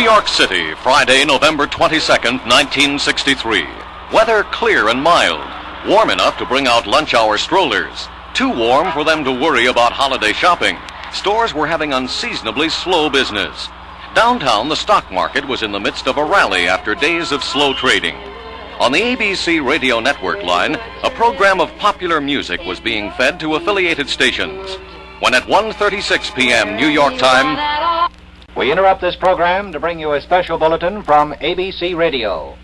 York City, Friday, November 22nd, 1963. Weather clear and mild. Warm enough to bring out lunch hour strollers. Too warm for them to worry about holiday shopping. Stores were having unseasonably slow business. Downtown, the stock market was in the midst of a rally after days of slow trading. On the ABC radio network line, a program of popular music was being fed to affiliated stations. When at 1:36 p.m. New York time, we interrupt this program to bring you a special bulletin from ABC Radio.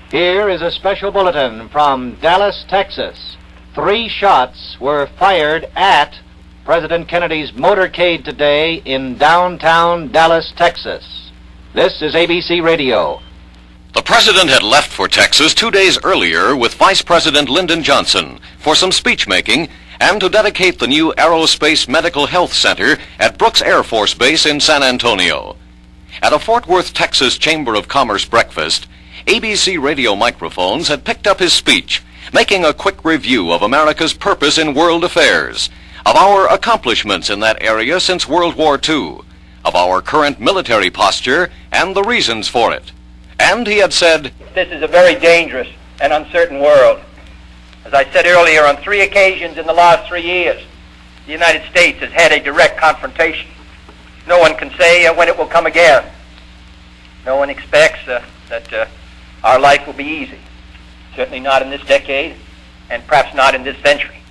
Here is a special bulletin from Dallas, Texas. 3 shots were fired at President Kennedy's motorcade today in downtown Dallas, Texas. This is ABC Radio. The president had left for Texas 2 days earlier with Vice President Lyndon Johnson for some speech-making and to dedicate the new Aerospace Medical Health Center at Brooks Air Force Base in San Antonio. At a Fort Worth, Texas Chamber of Commerce breakfast, ABC radio microphones had picked up his speech, making a quick review of America's purpose in world affairs, of our accomplishments in that area since World War II, of our current military posture and the reasons for it. And he had said, "This is a very dangerous and uncertain world. As I said earlier, on 3 occasions in the last 3 years, the United States has had a direct confrontation. No one can say when it will come again. No one expects that our life will be easy. Certainly not in this decade, and perhaps not in this century."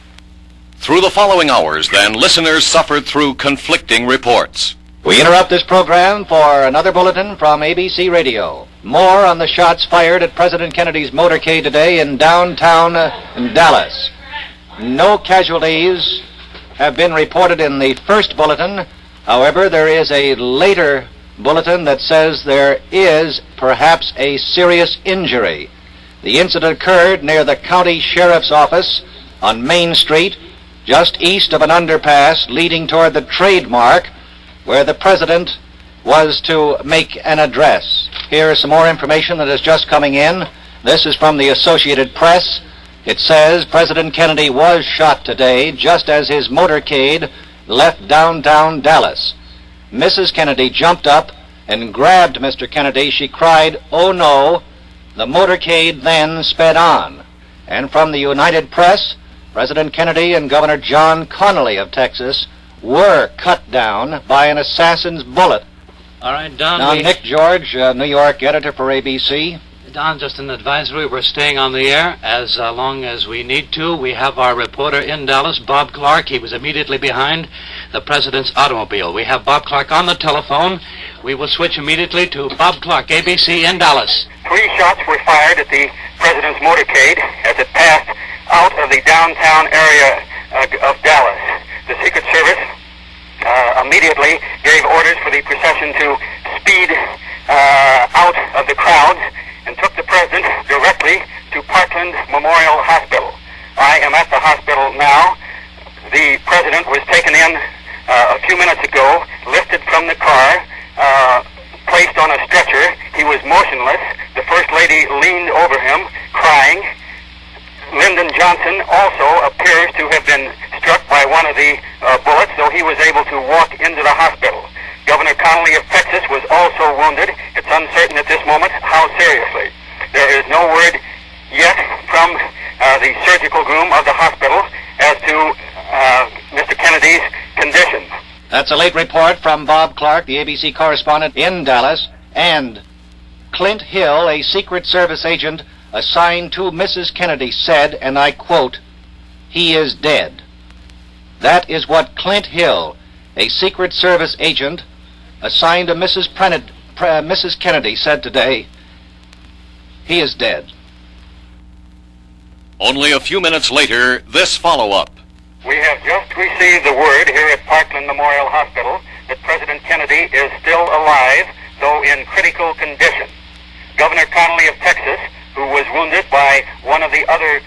Through the following hours, then, listeners suffered through conflicting reports. We interrupt this program for another bulletin from ABC Radio. More on the shots fired at President Kennedy's motorcade today in downtown Dallas. No casualties have been reported in the first bulletin. However, there is a later bulletin that says there is perhaps a serious injury. The incident occurred near the county sheriff's office on Main Street, just east of an underpass leading toward the Trademark, where the president was to make an address. Here is some more information that is just coming in. This is from the Associated Press. It says President Kennedy was shot today just as his motorcade left downtown Dallas. Mrs. Kennedy jumped up and grabbed Mr. Kennedy. She cried, "Oh no!" The motorcade then sped on. And from the United Press, President Kennedy and Governor John Connally of Texas were cut down by an assassin's bullet. All right, Don. Now, Nick George, New York editor for ABC. Don, just an advisory. We're staying on the air as long as we need to. We have our reporter in Dallas, Bob Clark. He was immediately behind the president's automobile. We have Bob Clark on the telephone. We will switch immediately to Bob Clark, ABC in Dallas. 3 shots were fired at the president's motorcade as it passed out of the downtown area of Dallas. The Secret Service immediately gave orders for the procession to speed out of the crowds and took the president directly to Parkland Memorial Hospital. I am at the hospital now. The president was taken in a few minutes ago, lifted from the car, placed on a stretcher. He was motionless. The First Lady leaned over him, crying. Lyndon Johnson also appears to have been struck by one of the bullets, though he was able to walk into the hospital. Governor Connally of Texas was also wounded. It's uncertain at this moment how seriously. There is no word yet from the surgical room of the hospital as to Mr. Kennedy's condition. That's a late report from Bob Clark, the ABC correspondent in Dallas, and Clint Hill, a Secret Service agent assigned to Mrs. Kennedy, said, and I quote, "He is dead." That is what Clint Hill, a Secret Service agent assigned to Mrs. Kennedy, said today. He is dead. Only a few minutes later, this follow-up. We have just received the word here at Parkland Memorial Hospital that President Kennedy is still alive, though in critical condition. Governor Connally of Texas, who was wounded by one of the other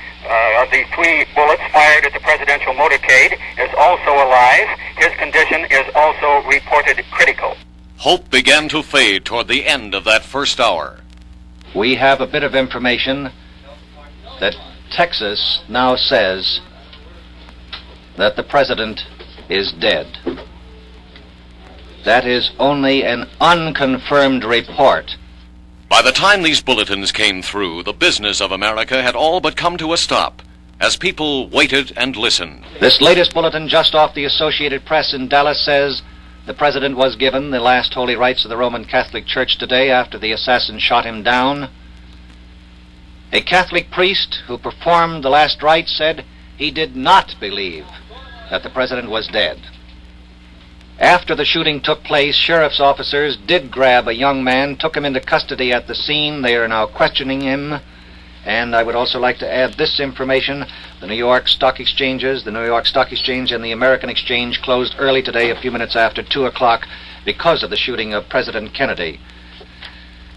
of the 3 bullets fired at the presidential motorcade, is also alive. His condition is also reported critical. Hope began to fade toward the end of that first hour. We have a bit of information that Texas now says that the president is dead. That is only an unconfirmed report. By the time these bulletins came through, the business of America had all but come to a stop, as people waited and listened. This latest bulletin just off the Associated Press in Dallas says the president was given the last holy rites of the Roman Catholic Church today after the assassin shot him down. A Catholic priest who performed the last rites said he did not believe that the president was dead. After the shooting took place, sheriff's officers did grab a young man, took him into custody at the scene. They are now questioning him. And I would also like to add this information. The New York Stock Exchanges, the New York Stock Exchange and the American Exchange closed early today, a few minutes after 2 o'clock, because of the shooting of President Kennedy.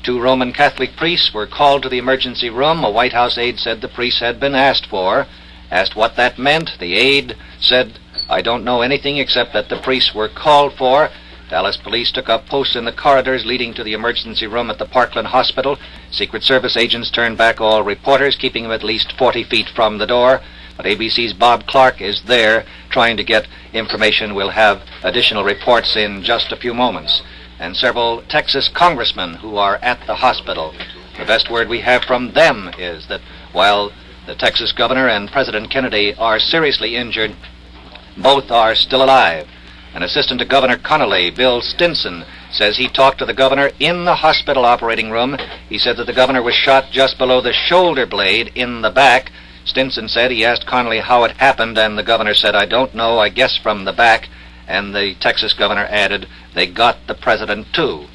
2 Roman Catholic priests were called to the emergency room. A White House aide said the priests had been asked what that meant. The aide said, "I don't know anything except that the priests were called for." Dallas police took up posts in the corridors leading to the emergency room at the Parkland Hospital. Secret Service agents turned back all reporters, keeping them at least 40 feet from the door. But ABC's Bob Clark is there trying to get information. We'll have additional reports in just a few moments. And several Texas congressmen who are at the hospital. The best word we have from them is that while the Texas governor and President Kennedy are seriously injured, both are still alive. An assistant to Governor Connolly, Bill Stinson, says he talked to the governor in the hospital operating room. He said that the governor was shot just below the shoulder blade in the back. Stinson said he asked Connolly how it happened, and the governor said, "I don't know, I guess from the back." And the Texas governor added, "They got the president too."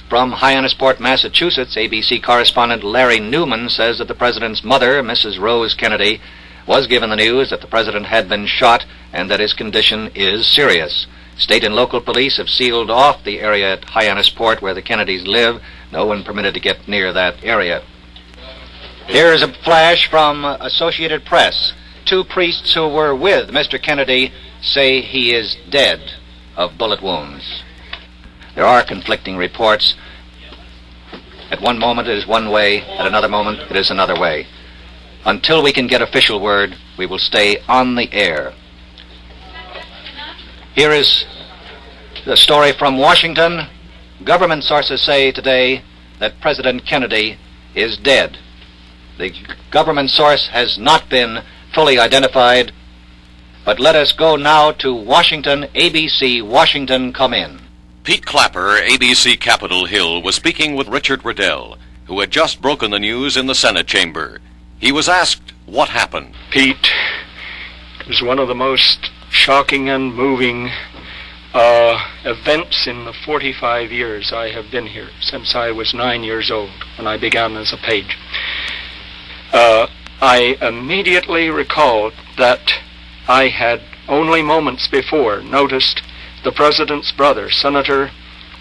From Hyannisport, Massachusetts, ABC correspondent Larry Newman says that the president's mother, Mrs. Rose Kennedy, was given the news that the president had been shot and that his condition is serious. State and local police have sealed off the area at Hyannisport where the Kennedys live. No one permitted to get near that area. Here's a flash from Associated Press. 2 priests who were with Mr. Kennedy say he is dead of bullet wounds. There are conflicting reports. At one moment it is one way, at another moment it is another way. Until we can get official word, we will stay on the air. Here is the story from Washington. Government sources say today that President Kennedy is dead. The government source has not been fully identified, but let us go now to Washington. ABC, Washington, come in. Pete Clapper, ABC Capitol Hill, was speaking with Richard Riddell, who had just broken the news in the Senate chamber. He was asked what happened. Pete, it was one of the most shocking and moving events in the 45 years I have been here, since I was 9 years old when I began as a page. I immediately recalled that I had only moments before noticed the president's brother, Senator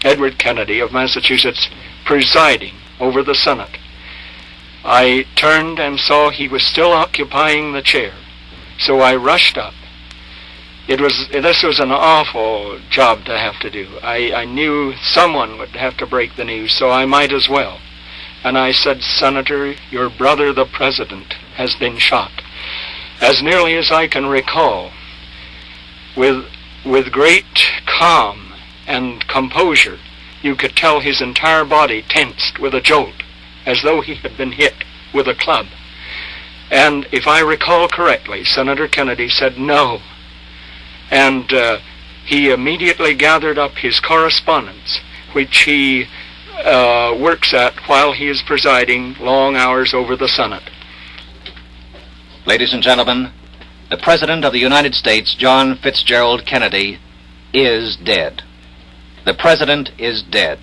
Edward Kennedy of Massachusetts, presiding over the Senate. I turned and saw he was still occupying the chair, so I rushed up. This was an awful job to have to do. I knew someone would have to break the news, so I might as well. And I said, "Senator, your brother, the president, has been shot." As nearly as I can recall, with great calm and composure, you could tell his entire body tensed with a jolt, as though he had been hit with a club. And if I recall correctly, Senator Kennedy said no. And he immediately gathered up his correspondence, which he works at while he is presiding long hours over the Senate. Ladies and gentlemen, the President of the United States, John Fitzgerald Kennedy, is dead. The President is dead.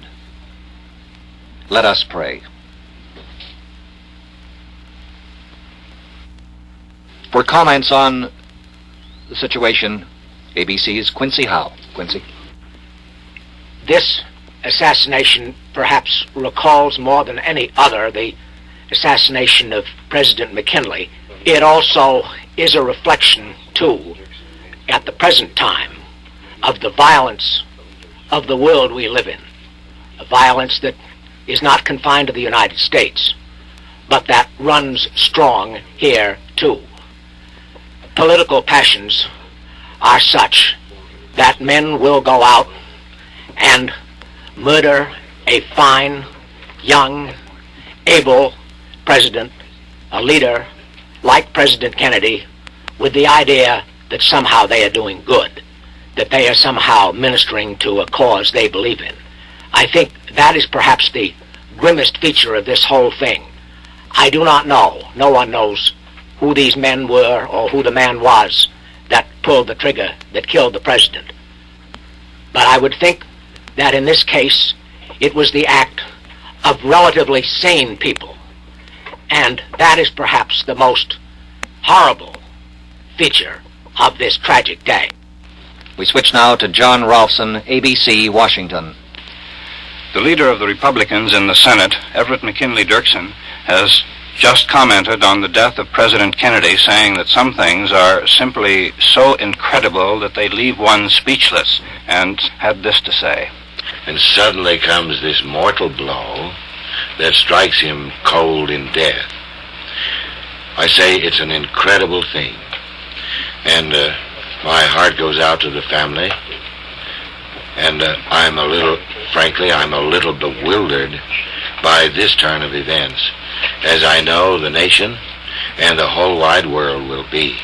Let us pray. For comments on the situation, ABC's Quincy Howe. Quincy. This assassination perhaps recalls more than any other the assassination of President McKinley. It also is a reflection, too, at the present time, of the violence of the world we live in. A violence that is not confined to the United States, but that runs strong here, too. Political passions are such that men will go out and murder a fine, young, able president, a leader like President Kennedy, with the idea that somehow they are doing good, that they are somehow ministering to a cause they believe in. I think that is perhaps the grimmest feature of this whole thing. I do not know. No one knows who these men were or who the man was that pulled the trigger that killed the president. But I would think that in this case, it was the act of relatively sane people. And that is perhaps the most horrible feature of this tragic day. We switch now to John Rolfson, ABC, Washington. The leader of the Republicans in the Senate, Everett McKinley Dirksen, has just commented on the death of President Kennedy, saying that some things are simply so incredible that they leave one speechless, and had this to say. And suddenly comes this mortal blow that strikes him cold in death. I say it's an incredible thing. And my heart goes out to the family. And I'm a little bewildered by this turn of events, as I know the nation and the whole wide world will be.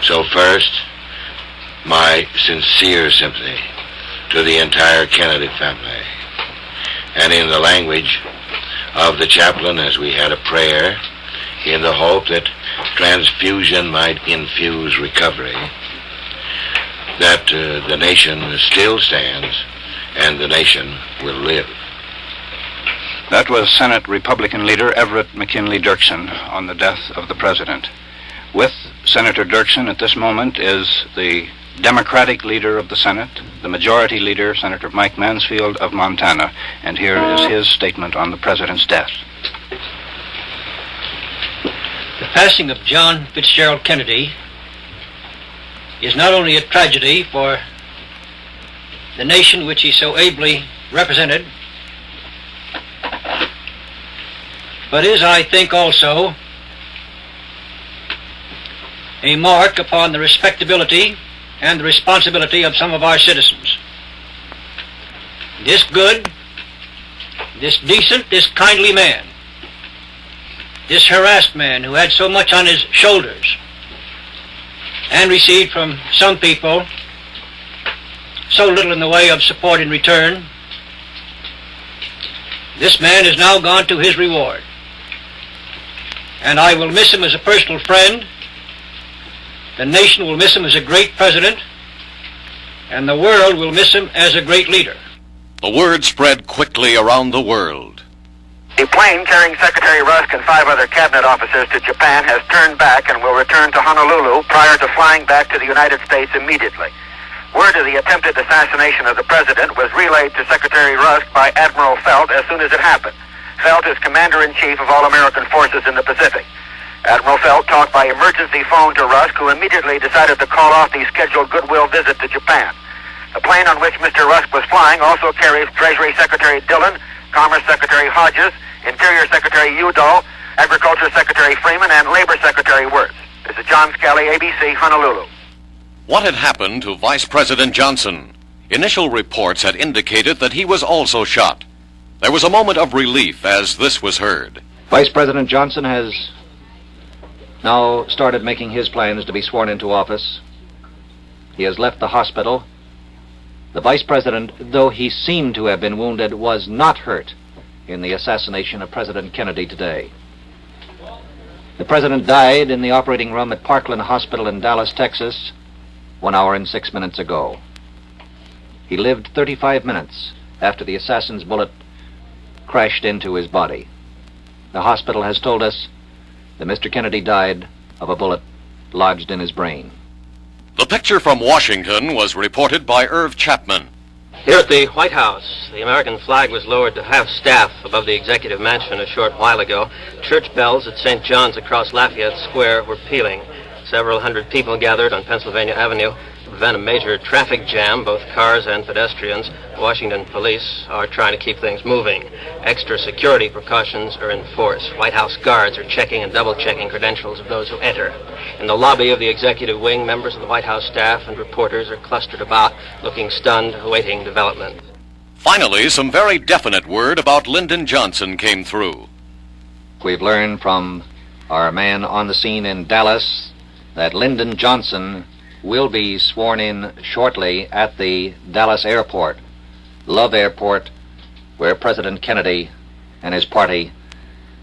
So first, my sincere sympathy to the entire Kennedy family. And in the language of the chaplain, as we had a prayer, in the hope that transfusion might infuse recovery, that the nation still stands and the nation will live. That was Senate Republican leader Everett McKinley Dirksen on the death of the president. With Senator Dirksen at this moment is the Democratic leader of the Senate, the majority leader, Senator Mike Mansfield of Montana. And here is his statement on the president's death. The passing of John Fitzgerald Kennedy is not only a tragedy for the nation which he so ably represented, but is, I think, also a mark upon the respectability and the responsibility of some of our citizens. This good, this decent, this kindly man, this harassed man who had so much on his shoulders and received from some people so little in the way of support in return, this man is now gone to his reward. And I will miss him as a personal friend. The nation will miss him as a great president, and the world will miss him as a great leader. The word spread quickly around the world. A plane carrying Secretary Rusk and 5 other cabinet officers to Japan has turned back and will return to Honolulu prior to flying back to the United States immediately. Word of the attempted assassination of the president was relayed to Secretary Rusk by Admiral Felt as soon as it happened. Felt is Commander-in-Chief of all American forces in the Pacific. Admiral Felt talked by emergency phone to Rusk, who immediately decided to call off the scheduled goodwill visit to Japan. The plane on which Mr. Rusk was flying also carries Treasury Secretary Dillon, Commerce Secretary Hodges, Interior Secretary Udall, Agriculture Secretary Freeman, and Labor Secretary Wirtz. This is John Scally, ABC, Honolulu. What had happened to Vice President Johnson? Initial reports had indicated that he was also shot. There was a moment of relief as this was heard. Vice President Johnson has now started making his plans to be sworn into office. He has left the hospital. The Vice President, though he seemed to have been wounded, was not hurt in the assassination of President Kennedy today. The President died in the operating room at Parkland Hospital in Dallas, Texas, 1 hour and 6 minutes ago. He lived 35 minutes after the assassin's bullet crashed into his body. The hospital has told us that Mr. Kennedy died of a bullet lodged in his brain. The picture from Washington was reported by Irv Chapman. Here at the White House, the American flag was lowered to half-staff above the Executive Mansion a short while ago. Church bells at St. John's across Lafayette Square were pealing. Several hundred people gathered on Pennsylvania Avenue. prevent a major traffic jam, both cars and pedestrians, Washington police are trying to keep things moving. Extra security precautions are in force. White House guards are checking and double-checking credentials of those who enter. In the lobby of the executive wing, members of the White House staff and reporters are clustered about, looking stunned, awaiting development. Finally, some very definite word about Lyndon Johnson came through. We've learned from our man on the scene in Dallas that Lyndon Johnson will be sworn in shortly at the Dallas airport, Love Airport, where President Kennedy and his party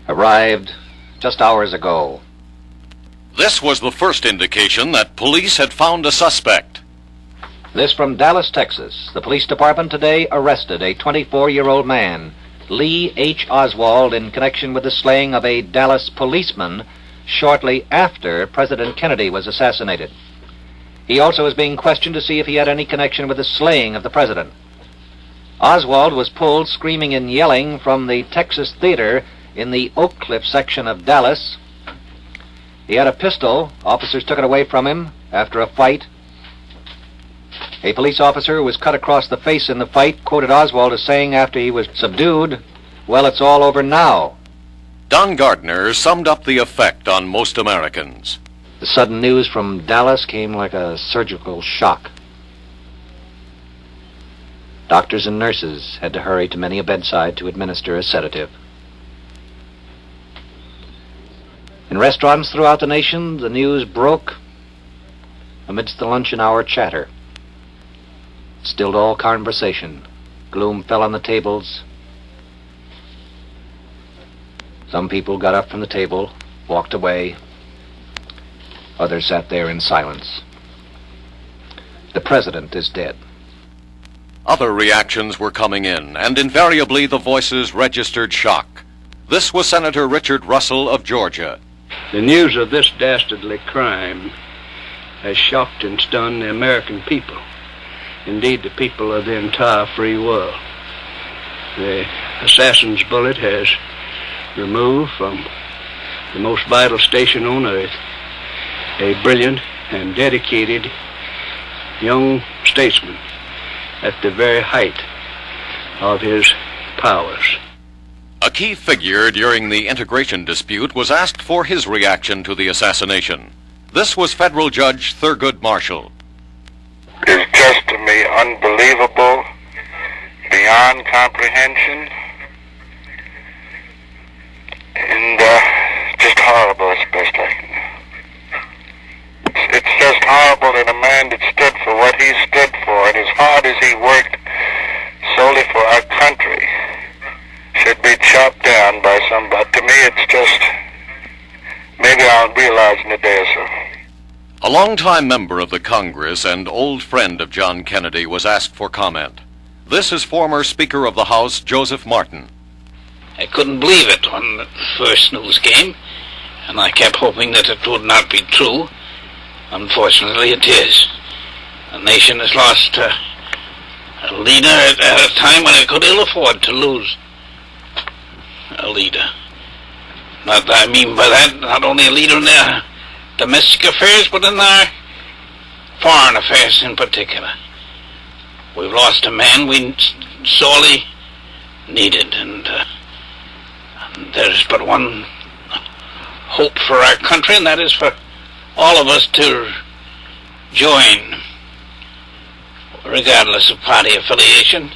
arrived just hours ago. This was the first indication that police had found a suspect. This from Dallas, Texas. The police department today arrested a 24-year-old man, Lee H. Oswald, in connection with the slaying of a Dallas policeman shortly after President Kennedy was assassinated. He also is being questioned to see if he had any connection with the slaying of the president. Oswald was pulled screaming and yelling from the Texas Theater in the Oak Cliff section of Dallas. He had a pistol. Officers took it away from him after a fight. A police officer who was cut across the face in the fight quoted Oswald as saying after he was subdued, "Well, it's all over now." Don Gardner summed up the effect on most Americans. The sudden news from Dallas came like a surgical shock. Doctors and nurses had to hurry to many a bedside to administer a sedative. In restaurants throughout the nation, the news broke amidst the luncheon hour chatter. Stilled all conversation. Gloom fell on the tables. Some people got up from the table, walked away. Others sat there in silence. The president is dead. Other reactions were coming in, and invariably the voices registered shock. This was Senator Richard Russell of Georgia. The news of this dastardly crime has shocked and stunned the American people. Indeed, the people of the entire free world. The assassin's bullet has removed from the most vital station on earth a brilliant and dedicated young statesman at the very height of his powers. A key figure during the integration dispute was asked for his reaction to the assassination. This was federal judge Thurgood Marshall. It's just to me unbelievable, beyond comprehension, and just horrible as best I can. It's just horrible that a man that stood for what he stood for, and as hard as he worked solely for our country, should be chopped down by somebody. To me, it's just, maybe I'll realize in a day or so. A longtime member of the Congress and old friend of John Kennedy was asked for comment. This is former Speaker of the House, Joseph Martin. I couldn't believe it when the first news came, and I kept hoping that it would not be true. Unfortunately, it is. The nation has lost a leader at a time when it could ill afford to lose a leader. I mean by that, not only a leader in their domestic affairs, but in our foreign affairs in particular. We've lost a man we sorely needed, and there's but one hope for our country, and that is for all of us to join, regardless of party affiliation,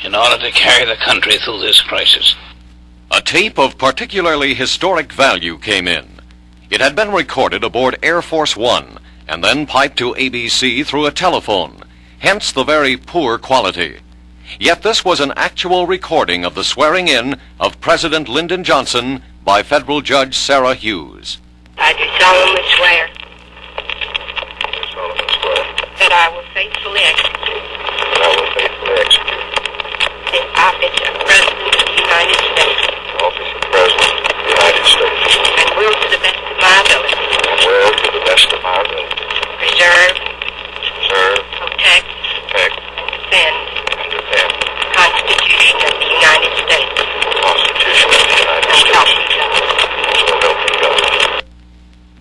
in order to carry the country through this crisis. A tape of particularly historic value came in. It had been recorded aboard Air Force One and then piped to ABC through a telephone, hence the very poor quality. Yet this was an actual recording of the swearing-in of President Lyndon Johnson by federal judge Sarah Hughes. I do solemnly swear that I will faithfully execute the office of President of the United States. And will to the best of my ability. Preserve. Protect. And defend. The Constitution of the United States. And help me God.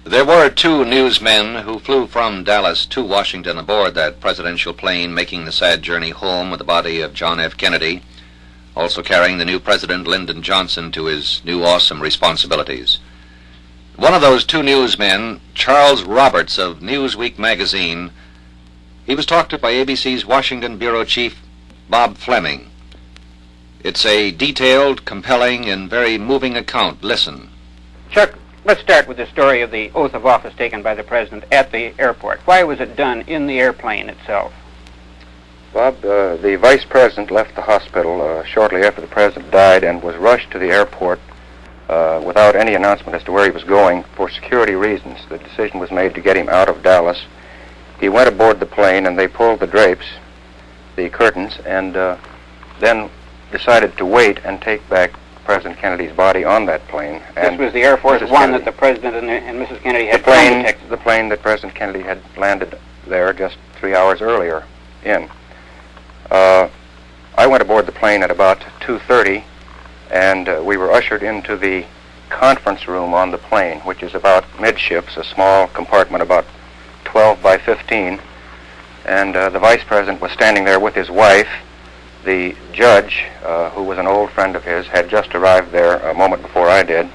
There were are two newsmen who flew from Dallas to Washington aboard that presidential plane, making the sad journey home with the body of John F. Kennedy, also carrying the new president, Lyndon Johnson, to his new awesome responsibilities. One of those two newsmen, Charles Roberts of Newsweek magazine, he was talked to by ABC's Washington bureau chief, Bob Fleming. It's a detailed, compelling, and very moving account. Listen. Chuck, let's start with the story of the oath of office taken by the president at the airport. Why was it done in the airplane itself? Bob, the vice president left the hospital shortly after the president died and was rushed to the airport without any announcement as to where he was going. For security reasons, the decision was made to get him out of Dallas. He went aboard the plane and they pulled the drapes, the curtains, and then decided to wait and take back President Kennedy's body on that plane. This was the Air Force One that the President and Mrs. Kennedy had flown to Texas. The plane that President Kennedy had landed there just 3 hours earlier in. I went aboard the plane at about 2:30, and we were ushered into the conference room on the plane, which is about midships, a small compartment about 12 by 15, and the vice president was standing there with his wife. The judge, who was an old friend of his, had just arrived there a moment before I did.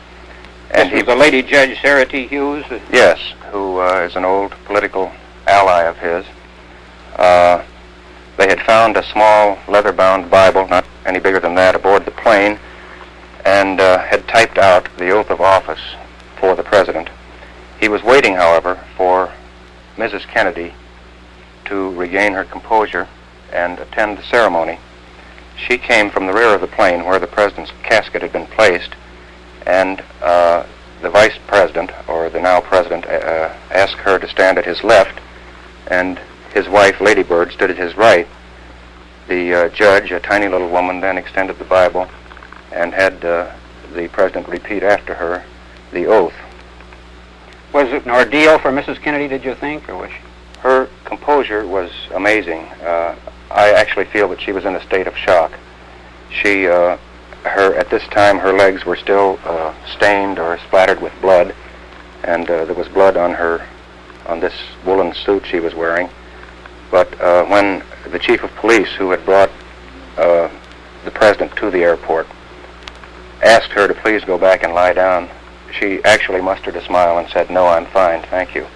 And this was the lady judge, Sarah T. Hughes? Yes, who is an old political ally of his. They had found a small leather-bound Bible, not any bigger than that, aboard the plane, and had typed out the oath of office for the president. He was waiting, however, for Mrs. Kennedy to regain her composure and attend the ceremony. She came from the rear of the plane where the president's casket had been placed, and the vice president, or the now president, asked her to stand at his left, and his wife, Lady Bird, stood at his right. The judge, a tiny little woman, then extended the Bible and had the president repeat after her the oath. Was it an ordeal for Mrs. Kennedy, did you think, or was she? Her composure was amazing. I actually feel that she was in a state of shock. At this time, her legs were still stained or splattered with blood, and there was blood on this woolen suit she was wearing. But when the chief of police, who had brought the president to the airport, asked her to please go back and lie down, she actually mustered a smile and said, "No, I'm fine, thank you."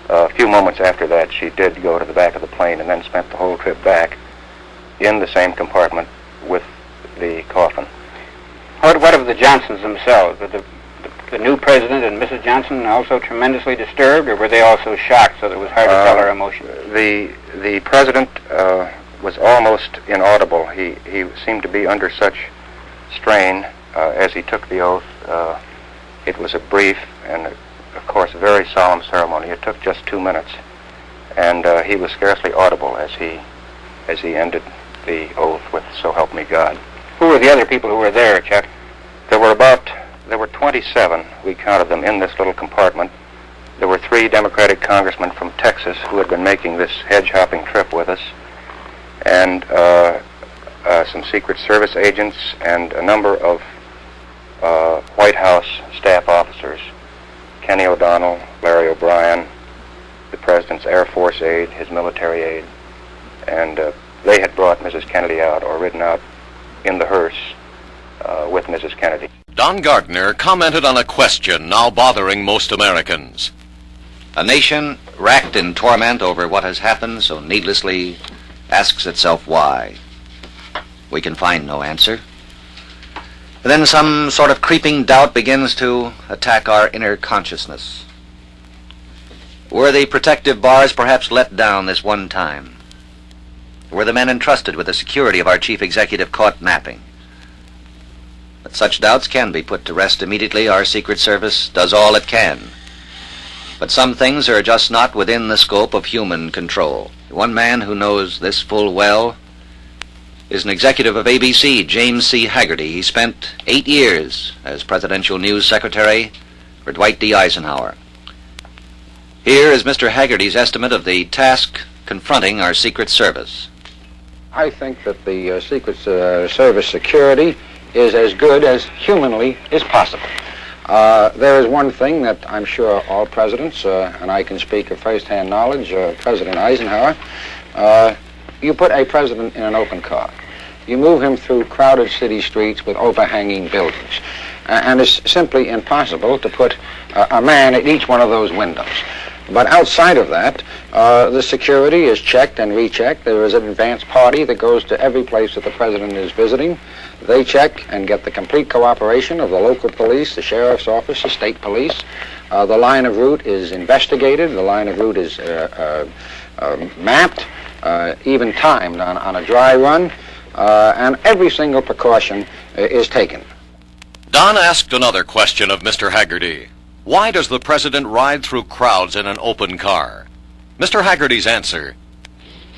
A few moments after that, she did go to the back of the plane and then spent the whole trip back in the same compartment with the coffin. What of the Johnsons themselves? Were the new president and Mrs. Johnson also tremendously disturbed, or were they also shocked so that it was hard to tell her emotion? The president was almost inaudible. He seemed to be under such strain as he took the oath. It was a brief and, of course, a very solemn ceremony. It took just 2 minutes, and he was scarcely audible as he ended the oath with "So help me God." Who were the other people who were there, Chuck? There were 27, we counted them, in this little compartment. There were 3 Democratic congressmen from Texas who had been making this hedge-hopping trip with us, and some Secret Service agents and a number of White House staff officers. Kenny O'Donnell, Larry O'Brien, the president's Air Force aide, his military aide, and they had brought Mrs. Kennedy out, or ridden out in the hearse with Mrs. Kennedy. Don Gardner commented on a question now bothering most Americans. A nation racked in torment over what has happened so needlessly asks itself why. We can find no answer. Then some sort of creeping doubt begins to attack our inner consciousness. Were the protective bars perhaps let down this one time? Were the men entrusted with the security of our chief executive caught napping? But such doubts can be put to rest immediately. Our Secret Service does all it can. But some things are just not within the scope of human control. One man who knows this full well is an executive of ABC, James C. Hagerty. He spent 8 years as presidential news secretary for Dwight D. Eisenhower. Here is Mr. Hagerty's estimate of the task confronting our Secret Service. I think that the Secret Service security is as good as humanly is possible. There is one thing that I'm sure all presidents, and I can speak of first-hand knowledge, President Eisenhower, you put a president in an open car. You move him through crowded city streets with overhanging buildings. And it's simply impossible to put a man at each one of those windows. But outside of that, the security is checked and rechecked. There is an advance party that goes to every place that the president is visiting. They check and get the complete cooperation of the local police, the sheriff's office, the state police. The line of route is investigated. The line of route is mapped, even timed on a dry run, and every single precaution is taken. Don asked another question of Mr. Hagerty. Why does the president ride through crowds in an open car? Mr. Hagerty's answer: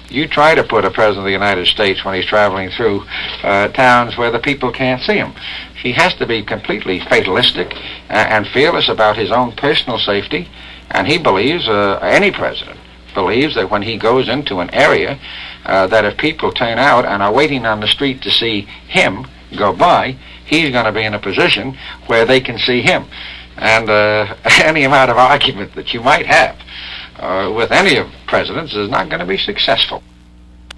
you try to put a president of the United States when he's traveling through towns where the people can't see him. He has to be completely fatalistic and fearless about his own personal safety, and he believes, any president believes, that when he goes into an area, that if people turn out and are waiting on the street to see him go by, he's going to be in a position where they can see him. And any amount of argument that you might have with any of presidents is not going to be successful.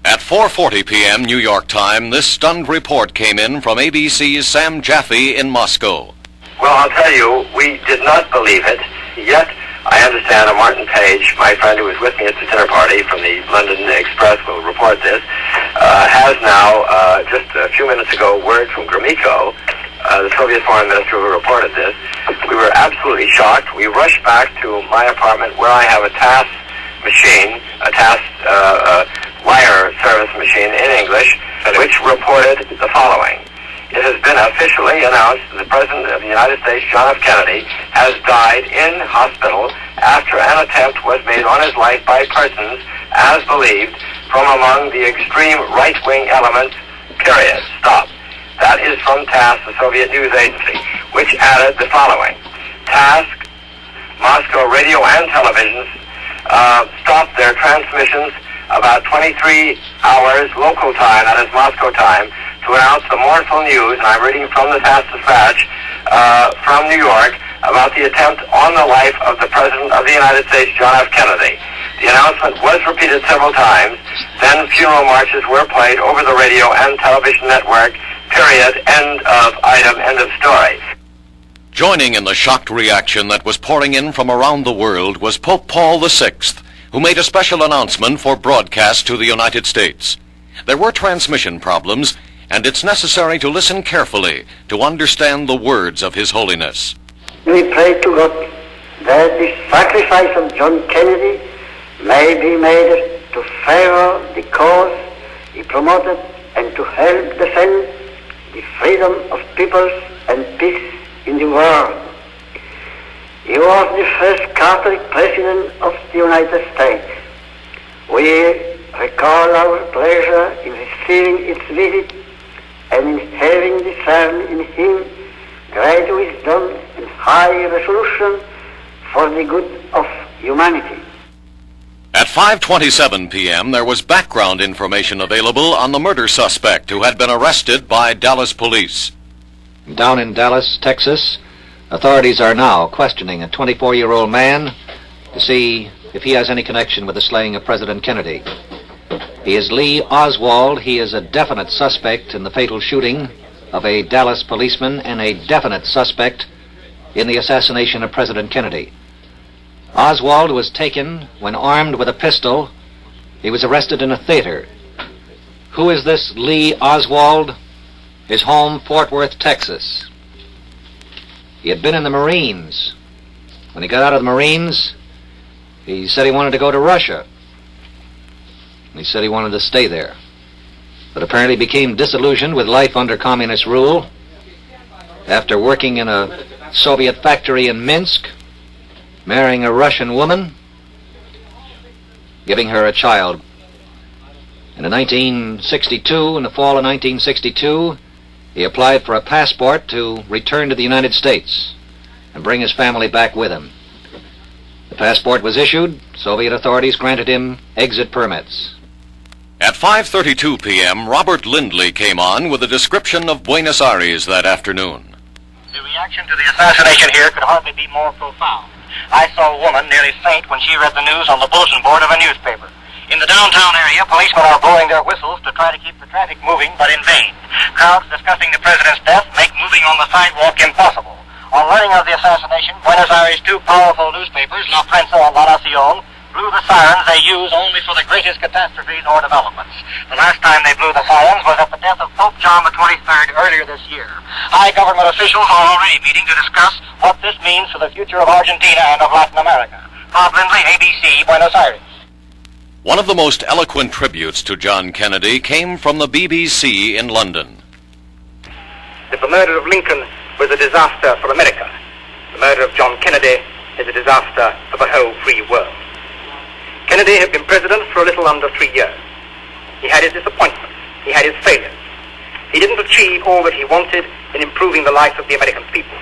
At 4:40 p.m. New York time, this stunned report came in from ABC's Sam Jaffe in Moscow. Well, I'll tell you, we did not believe it, yet I understand that Martin Page, my friend who was with me at the dinner party from the London Express, will report this, has now, just a few minutes ago, word from Gromyko, the Soviet foreign minister who reported this. We were absolutely shocked. We rushed back to my apartment where I have a TASS machine, a TASS wire service machine in English, which reported the following. It has been officially announced that the President of the United States, John F. Kennedy, has died in hospital after an attempt was made on his life by persons, as believed, from among the extreme right-wing elements, period. Stop. That is from TASS, the Soviet news agency, which added the following. TASS, Moscow radio and televisions stopped their transmissions about 23 hours local time, that is Moscow time, to announce the mournful news, and I'm reading from the TASS Dispatch from New York, about the attempt on the life of the President of the United States, John F. Kennedy. The announcement was repeated several times. Then funeral marches were played over the radio and television network. Period. End of item. End of story. Joining in the shocked reaction that was pouring in from around the world was Pope Paul VI, who made a special announcement for broadcast to the United States. There were transmission problems, and it's necessary to listen carefully to understand the words of His Holiness. We pray to God that the sacrifice of John Kennedy may be made to favor the cause he promoted and to help defend the freedom of peoples and peace in the world. He was the first Catholic President of the United States. We recall our pleasure in receiving its visit and in having discerned in him great wisdom and high resolution for the good of humanity. At 5:27 p.m., there was background information available on the murder suspect who had been arrested by Dallas police. Down in Dallas, Texas, authorities are now questioning a 24-year-old man to see if he has any connection with the slaying of President Kennedy. He is Lee Oswald. He is a definite suspect in the fatal shooting of a Dallas policeman and a definite suspect in the assassination of President Kennedy. Oswald was taken when armed with a pistol. He was arrested in a theater. Who is this Lee Oswald? His home, Fort Worth, Texas. He had been in the Marines. When he got out of the Marines, he said he wanted to go to Russia. He said he wanted to stay there, but apparently became disillusioned with life under communist rule after working in a Soviet factory in Minsk, marrying a Russian woman, giving her a child. And in 1962, in the fall of 1962, he applied for a passport to return to the United States and bring his family back with him. The passport was issued. Soviet authorities granted him exit permits. At 5:32 p.m., Robert Lindley came on with a description of Buenos Aires that afternoon. The reaction to the assassination here could hardly be more profound. I saw a woman nearly faint when she read the news on the bulletin board of a newspaper. In the downtown area, policemen are blowing their whistles to try to keep the traffic moving, but in vain. Crowds discussing the president's death make moving on the sidewalk impossible. On learning of the assassination, Buenos Aires' two powerful newspapers, La Prensa and La Nación, blew the sirens they use only for the greatest catastrophes or developments. The last time they blew the sirens was at the death of Pope John the 23rd earlier this year. High government officials are already meeting to discuss what this means for the future of Argentina and of Latin America. Bob Lindley, ABC, Buenos Aires. One of the most eloquent tributes to John Kennedy came from the BBC in London. If the murder of Lincoln was a disaster for America, the murder of John Kennedy is a disaster for the whole free world. Kennedy had been president for a little under 3 years. He had his disappointments. He had his failures. He didn't achieve all that he wanted in improving the life of the American people.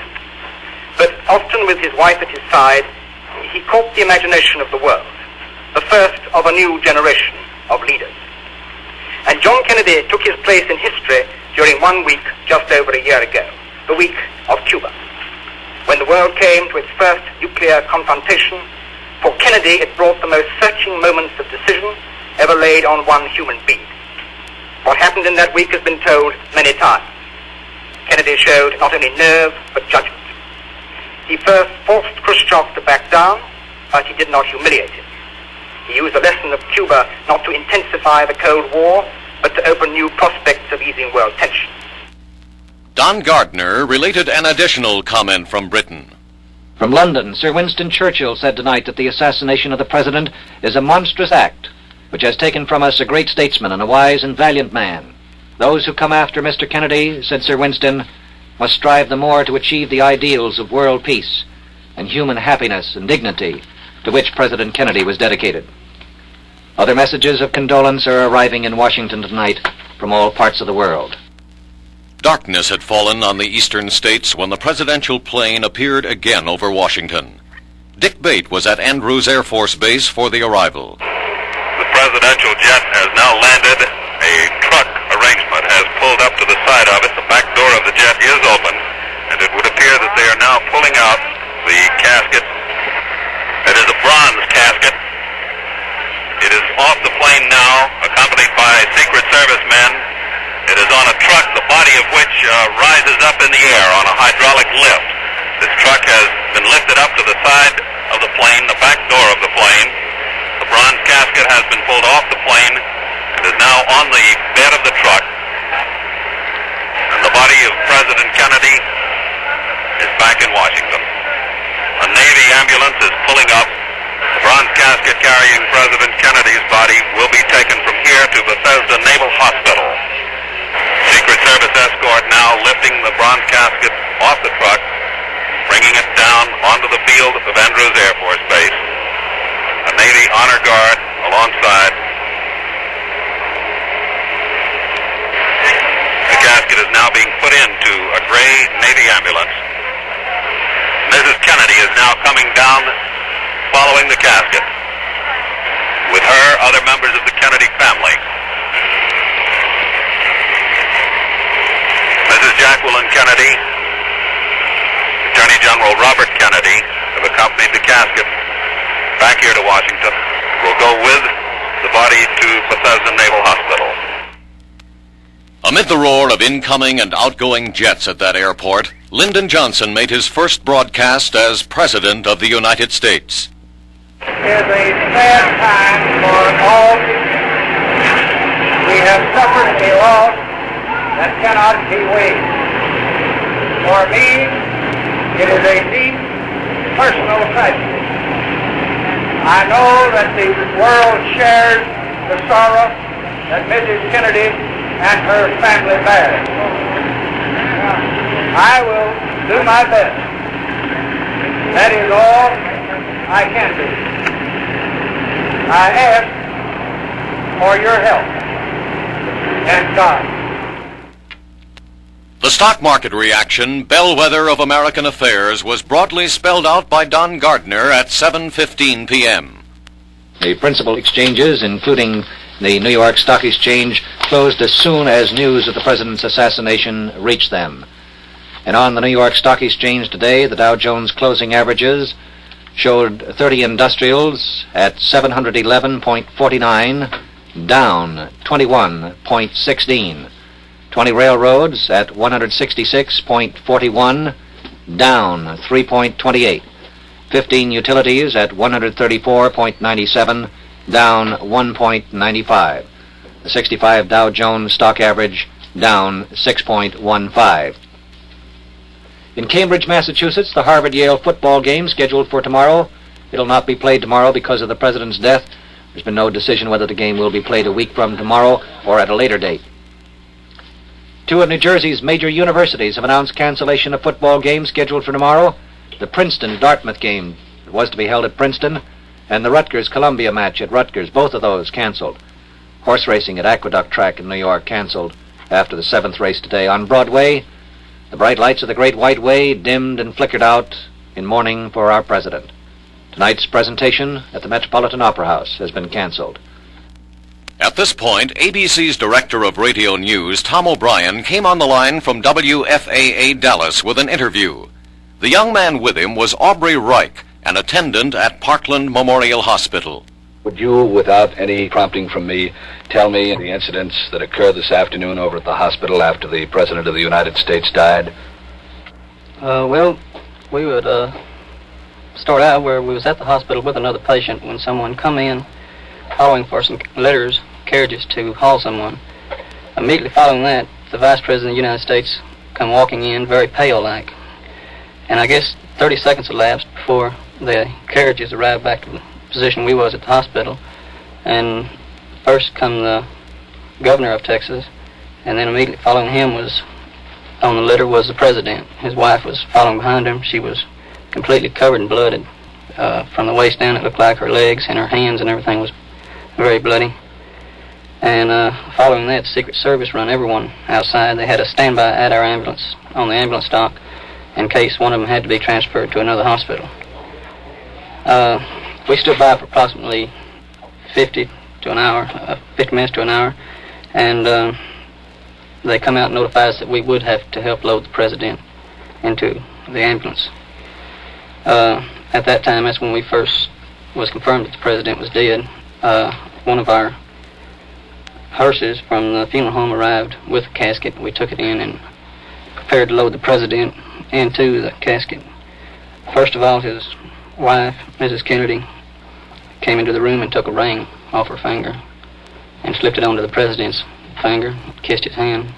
But often with his wife at his side, he caught the imagination of the world, the first of a new generation of leaders. And John Kennedy took his place in history during 1 week just over a year ago, the week of Cuba, when the world came to its first nuclear confrontation. For Kennedy, it brought the most searching moments of decision ever laid on one human being. What happened in that week has been told many times. Kennedy showed not only nerve, but judgment. He first forced Khrushchev to back down, but he did not humiliate him. He used the lesson of Cuba not to intensify the Cold War, but to open new prospects of easing world tension. Don Gardner related an additional comment from Britain. From London, Sir Winston Churchill said tonight that the assassination of the president is a monstrous act, which has taken from us a great statesman and a wise and valiant man. Those who come after Mr. Kennedy, said Sir Winston, must strive the more to achieve the ideals of world peace and human happiness and dignity to which President Kennedy was dedicated. Other messages of condolence are arriving in Washington tonight from all parts of the world. Darkness had fallen on the eastern states when the presidential plane appeared again over Washington. Dick Bate was at Andrews Air Force Base for the arrival. The presidential jet has now landed. A truck arrangement has pulled up to the side of it. The back door of the jet is open, and it would appear that they are now pulling out the casket. It is a bronze casket. It is off the plane now, accompanied by Secret Service men. It is on a truck, the body of which rises up in the air on a hydraulic lift. This truck has been lifted up to the side of the plane, the back door of the plane. The bronze casket has been pulled off the plane and is now on the bed of the truck. And the body of President Kennedy is back in Washington. A Navy ambulance is pulling up. The bronze casket carrying President Kennedy's body will be taken from here to Bethesda Naval Hospital. Secret Service escort now lifting the bronze casket off the truck, bringing it down onto the field of Andrews Air Force Base. A Navy honor guard alongside. The casket is now being put into a gray Navy ambulance. Mrs. Kennedy is now coming down following the casket. With her, other members of the Kennedy family. Mrs. Jacqueline Kennedy, Attorney General Robert Kennedy have accompanied the casket back here to Washington. Will go with the body to Bethesda Naval Hospital. Amid the roar of incoming and outgoing jets at that airport, Lyndon Johnson made his first broadcast as President of the United States. It is a sad time for all people. We have suffered a loss that cannot be weighed. For me, it is a deep personal tragedy. I know that the world shares the sorrow that Mrs. Kennedy and her family bear. I will do my best. That is all I can do. I ask for your help and God. The stock market reaction, bellwether of American affairs, was broadly spelled out by Don Gardner at 7:15 p.m. The principal exchanges, including the New York Stock Exchange, closed as soon as news of the president's assassination reached them. And on the New York Stock Exchange today, the Dow Jones closing averages showed 30 industrials at 711.49, down 21.16. 20 railroads at 166.41, down 3.28. 15 utilities at 134.97, down 1.95. The 65 Dow Jones stock average down 6.15. In Cambridge, Massachusetts, the Harvard-Yale football game scheduled for tomorrow. It'll not be played tomorrow because of the president's death. There's been no decision whether the game will be played a week from tomorrow or at a later date. Two of New Jersey's major universities have announced cancellation of football games scheduled for tomorrow. The Princeton-Dartmouth game was to be held at Princeton, and the Rutgers-Columbia match at Rutgers, both of those canceled. Horse racing at Aqueduct Track in New York canceled after the 7th race today. On Broadway, the bright lights of the Great White Way dimmed and flickered out in mourning for our president. Tonight's presentation at the Metropolitan Opera House has been canceled. At this point, ABC's Director of Radio News, Tom O'Brien, came on the line from WFAA Dallas with an interview. The young man with him was Aubrey Reich, an attendant at Parkland Memorial Hospital. Would you, without any prompting from me, tell me the incidents that occurred this afternoon over at the hospital after the President of the United States died? Well, we would start out where we was at the hospital with another patient when someone come in following for some letters, carriages to haul someone. Immediately following that, the Vice President of the United States come walking in, very pale-like. And I guess 30 seconds elapsed before the carriages arrived back to the position we was at the hospital. And first come the governor of Texas, and then immediately following him was, on the litter, was the president. His wife was following behind him. She was completely covered in blood. From the waist down, it looked like her legs and her hands and everything was very bloody. And following that, the Secret Service run everyone outside. They had a standby at our ambulance, on the ambulance dock, in case one of them had to be transferred to another hospital. We stood by for approximately 50 minutes to an hour, and they come out and notified us that we would have to help load the president into the ambulance. At that time, that's when we first was confirmed that the president was dead. One of our hearses from the funeral home arrived with a casket. We took it in and prepared to load the president into the casket. First of all, his wife, Mrs. Kennedy, came into the room and took a ring off her finger and slipped it onto the president's finger, kissed his hand,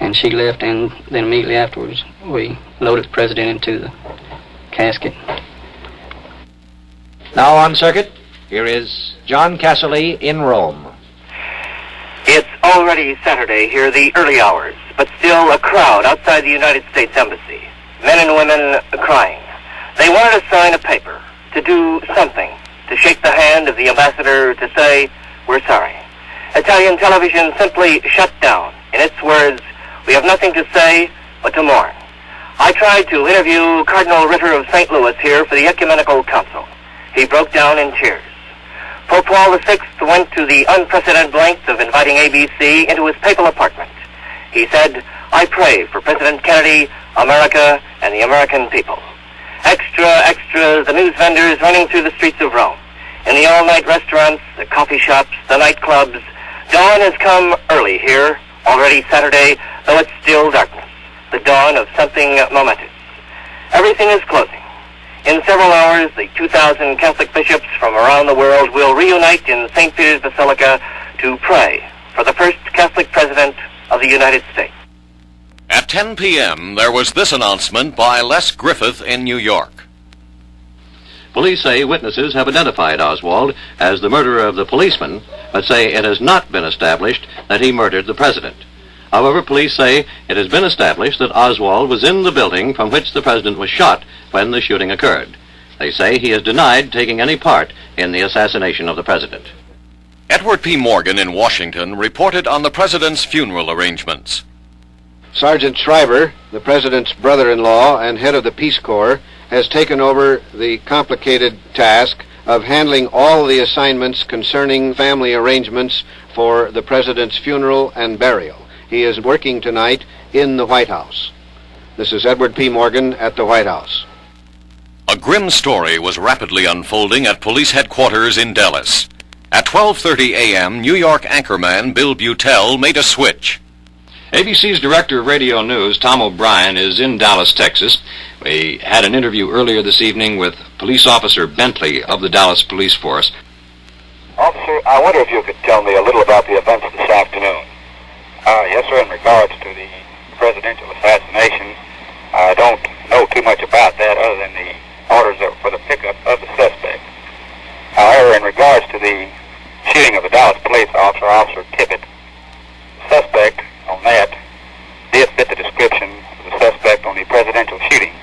and she left, and then immediately afterwards we loaded the president into the casket. Now on circuit, here is John Casserly in Rome. It's already Saturday here, the early hours, but still a crowd outside the United States Embassy. Men and women crying. They wanted to sign a paper, to do something, to shake the hand of the ambassador, to say, "We're sorry." Italian television simply shut down. In its words, "We have nothing to say but to mourn." I tried to interview Cardinal Ritter of St. Louis here for the Ecumenical Council. He broke down in tears. Pope Paul VI went to the unprecedented length of inviting ABC into his papal apartment. He said, "I pray for President Kennedy, America, and the American people." Extra, extra, the news vendors running through the streets of Rome. In the all-night restaurants, the coffee shops, the nightclubs. Dawn has come early here, already Saturday, though it's still darkness. The dawn of something momentous. Everything is closing. In several hours, the 2,000 Catholic bishops from around the world will reunite in St. Peter's Basilica to pray for the first Catholic president of the United States. At 10 p.m., there was this announcement by Les Griffith in New York. Police say witnesses have identified Oswald as the murderer of the policeman, but say it has not been established that he murdered the president. However, police say it has been established that Oswald was in the building from which the president was shot when the shooting occurred. They say he has denied taking any part in the assassination of the president. Edward P. Morgan in Washington reported on the president's funeral arrangements. Sergeant Shriver, the president's brother-in-law and head of the Peace Corps, has taken over the complicated task of handling all the assignments concerning family arrangements for the president's funeral and burial. He is working tonight in the White House. This is Edward P. Morgan at the White House. A grim story was rapidly unfolding at police headquarters in Dallas. At 12:30 a.m., New York anchorman Bill Butel made a switch. ABC's Director of Radio News, Tom O'Brien, is in Dallas, Texas. We had an interview earlier this evening with Police Officer Bentley of the Dallas Police Force. Officer, I wonder if you could tell me a little about the events this afternoon. Yes, sir, in regards to the presidential assassination, I don't know too much about that other than the orders for the pickup of the suspect. However, in regards to the shooting of a Dallas police officer, Officer Tippett, the suspect on that did fit the description of the suspect on the presidential shooting.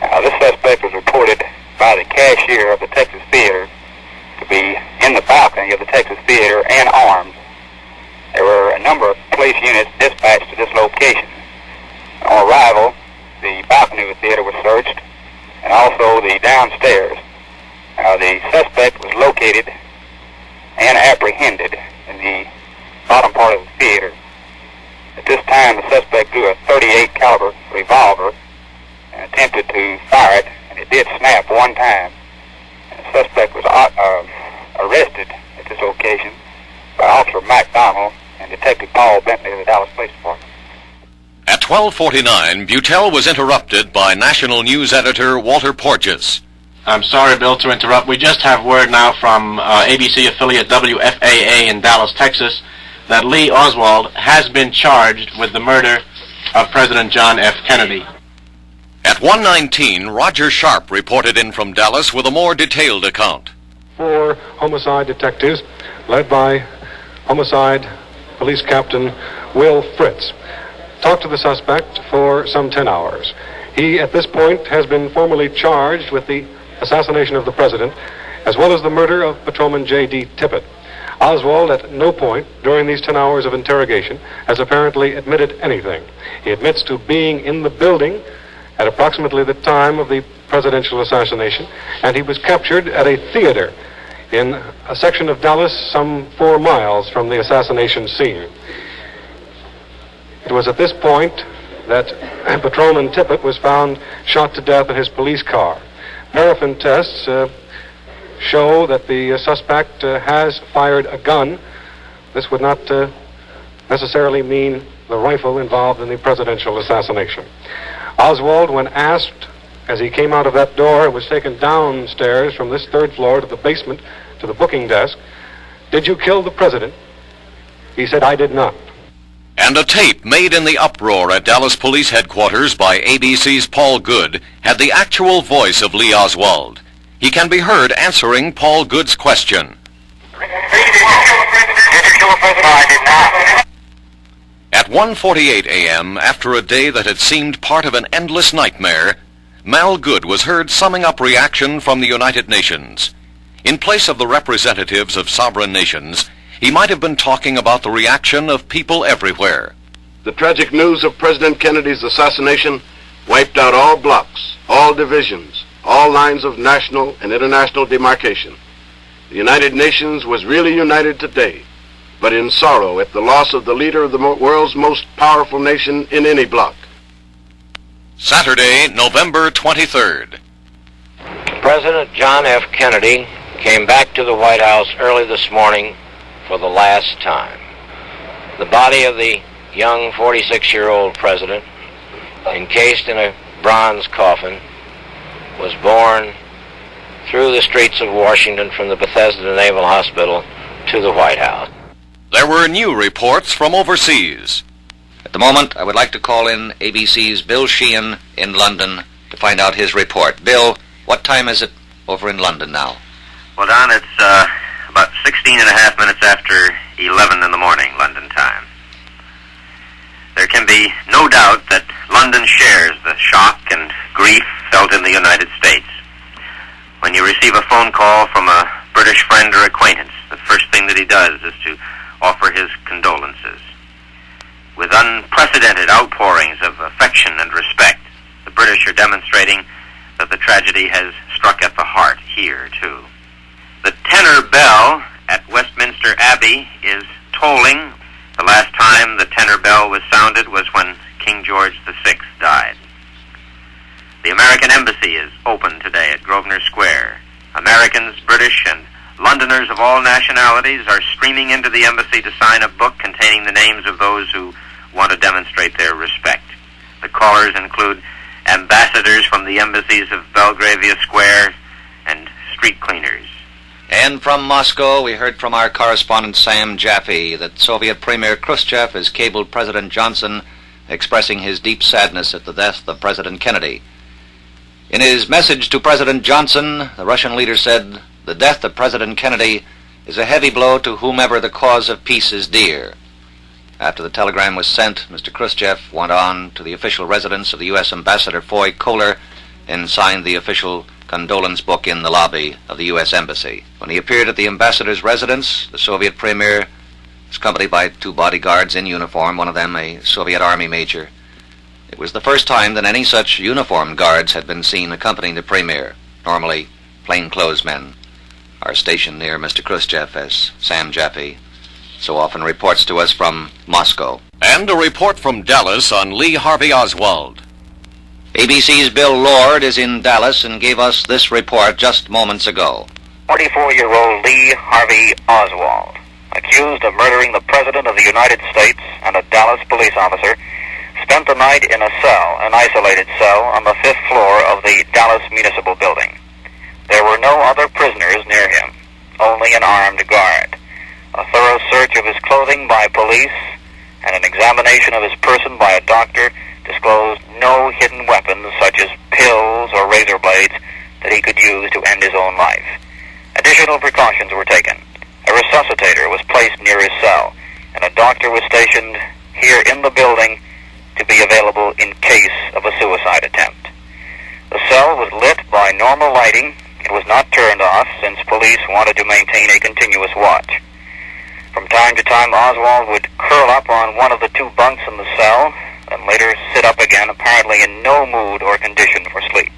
Now, this suspect was reported by the cashier of the Texas Theater to be in the balcony of the Texas Theater and armed. There were a number of police units dispatched to this location. On arrival, the balcony of the theater was searched, and also the downstairs. The suspect was located and apprehended in the bottom part of the theater. At this time, the suspect drew a .38 caliber revolver and attempted to fire it, and it did snap one time. And the suspect was arrested at this occasion by Officer McDonald and Detective Paul Bentley of the Dallas Police Department. At 12:49, Butel was interrupted by National News Editor Walter Porges. I'm sorry, Bill, to interrupt. We just have word now from ABC affiliate WFAA in Dallas, Texas, that Lee Oswald has been charged with the murder of President John F. Kennedy. At 1:19, Roger Sharp reported in from Dallas with a more detailed account. 4 homicide detectives, led by homicide police captain Will Fritz, talked to the suspect for some 10 hours. He, at this point, has been formally charged with the assassination of the president, as well as the murder of Patrolman J.D. Tippett. Oswald, at no point during these 10 hours of interrogation, has apparently admitted anything. He admits to being in the building at approximately the time of the presidential assassination, and he was captured at a theater in a section of Dallas some 4 miles from the assassination scene. It was at this point that Patrolman Tippett was found shot to death in his police car. Paraffin tests show that the suspect has fired a gun. This would not necessarily mean the rifle involved in the presidential assassination. Oswald, when asked as he came out of that door and was taken downstairs from this 3rd floor to the basement to the booking desk, "Did you kill the president?" He said, "I did not." And a tape made in the uproar at Dallas Police Headquarters by ABC's Paul Good had the actual voice of Lee Oswald. He can be heard answering Paul Good's question. At 1:48 a.m., after a day that had seemed part of an endless nightmare, Mal Good was heard summing up reaction from the United Nations. In place of the representatives of sovereign nations, he might have been talking about the reaction of people everywhere. The tragic news of President Kennedy's assassination wiped out all blocks, all divisions, all lines of national and international demarcation. The United Nations was really united today, but in sorrow at the loss of the leader of the world's most powerful nation in any bloc. Saturday, November 23rd. President John F. Kennedy came back to the White House early this morning for the last time. The body of the young 46-year-old president, encased in a bronze coffin, was borne through the streets of Washington from the Bethesda Naval Hospital to the White House. There were new reports from overseas. At the moment, I would like to call in ABC's Bill Sheehan in London to find out his report. Bill, what time is it over in London now? Well, Don, it's about 16 and a half minutes after 11 in the morning, London time. There can be no doubt that London shares the shock and grief felt in the United States. When you receive a phone call from a British friend or acquaintance, the first thing that he does is to offer his condolences. With unprecedented outpourings of affection and respect, the British are demonstrating that the tragedy has struck at the heart here, too. The tenor bell at Westminster Abbey is tolling. The last time the tenor bell was sounded was when King George VI died. The American Embassy is open today at Grosvenor Square. Americans, British, and Londoners of all nationalities are streaming into the embassy to sign a book containing the names of those who want to demonstrate their respect. The callers include ambassadors from the embassies of Belgravia Square and street cleaners. And from Moscow, we heard from our correspondent Sam Jaffe that Soviet Premier Khrushchev has cabled President Johnson expressing his deep sadness at the death of President Kennedy. In his message to President Johnson, the Russian leader said, "The death of President Kennedy is a heavy blow to whomever the cause of peace is dear." After the telegram was sent, Mr. Khrushchev went on to the official residence of the U.S. Ambassador Foy Kohler and signed the official condolence book in the lobby of the U.S. Embassy. When he appeared at the ambassador's residence, the Soviet premier was accompanied by 2 bodyguards in uniform, one of them a Soviet Army major. It was the first time that any such uniformed guards had been seen accompanying the premier. Normally, plainclothes men are stationed near Mr. Khrushchev, as Sam Jaffe so often reports to us from Moscow. And a report from Dallas on Lee Harvey Oswald. ABC's Bill Lord is in Dallas and gave us this report just moments ago. 44-year-old Lee Harvey Oswald, accused of murdering the President of the United States and a Dallas police officer, spent the night in an isolated cell on the 5th floor of the Dallas Municipal Building. There were no other prisoners near him, only an armed guard. A thorough search of his clothing by police and an examination of his person by a doctor disclosed no hidden weapons such as pills or razor blades that he could use to end his own life. Additional precautions were taken. A resuscitator was placed near his cell, and a doctor was stationed here in the building to be available in case of a suicide attempt. The cell was lit by normal lighting. It was not turned off since police wanted to maintain a continuous watch. From time to time, Oswald would curl up on one of the 2 bunks in the cell and later sit up again, apparently in no mood or condition for sleep.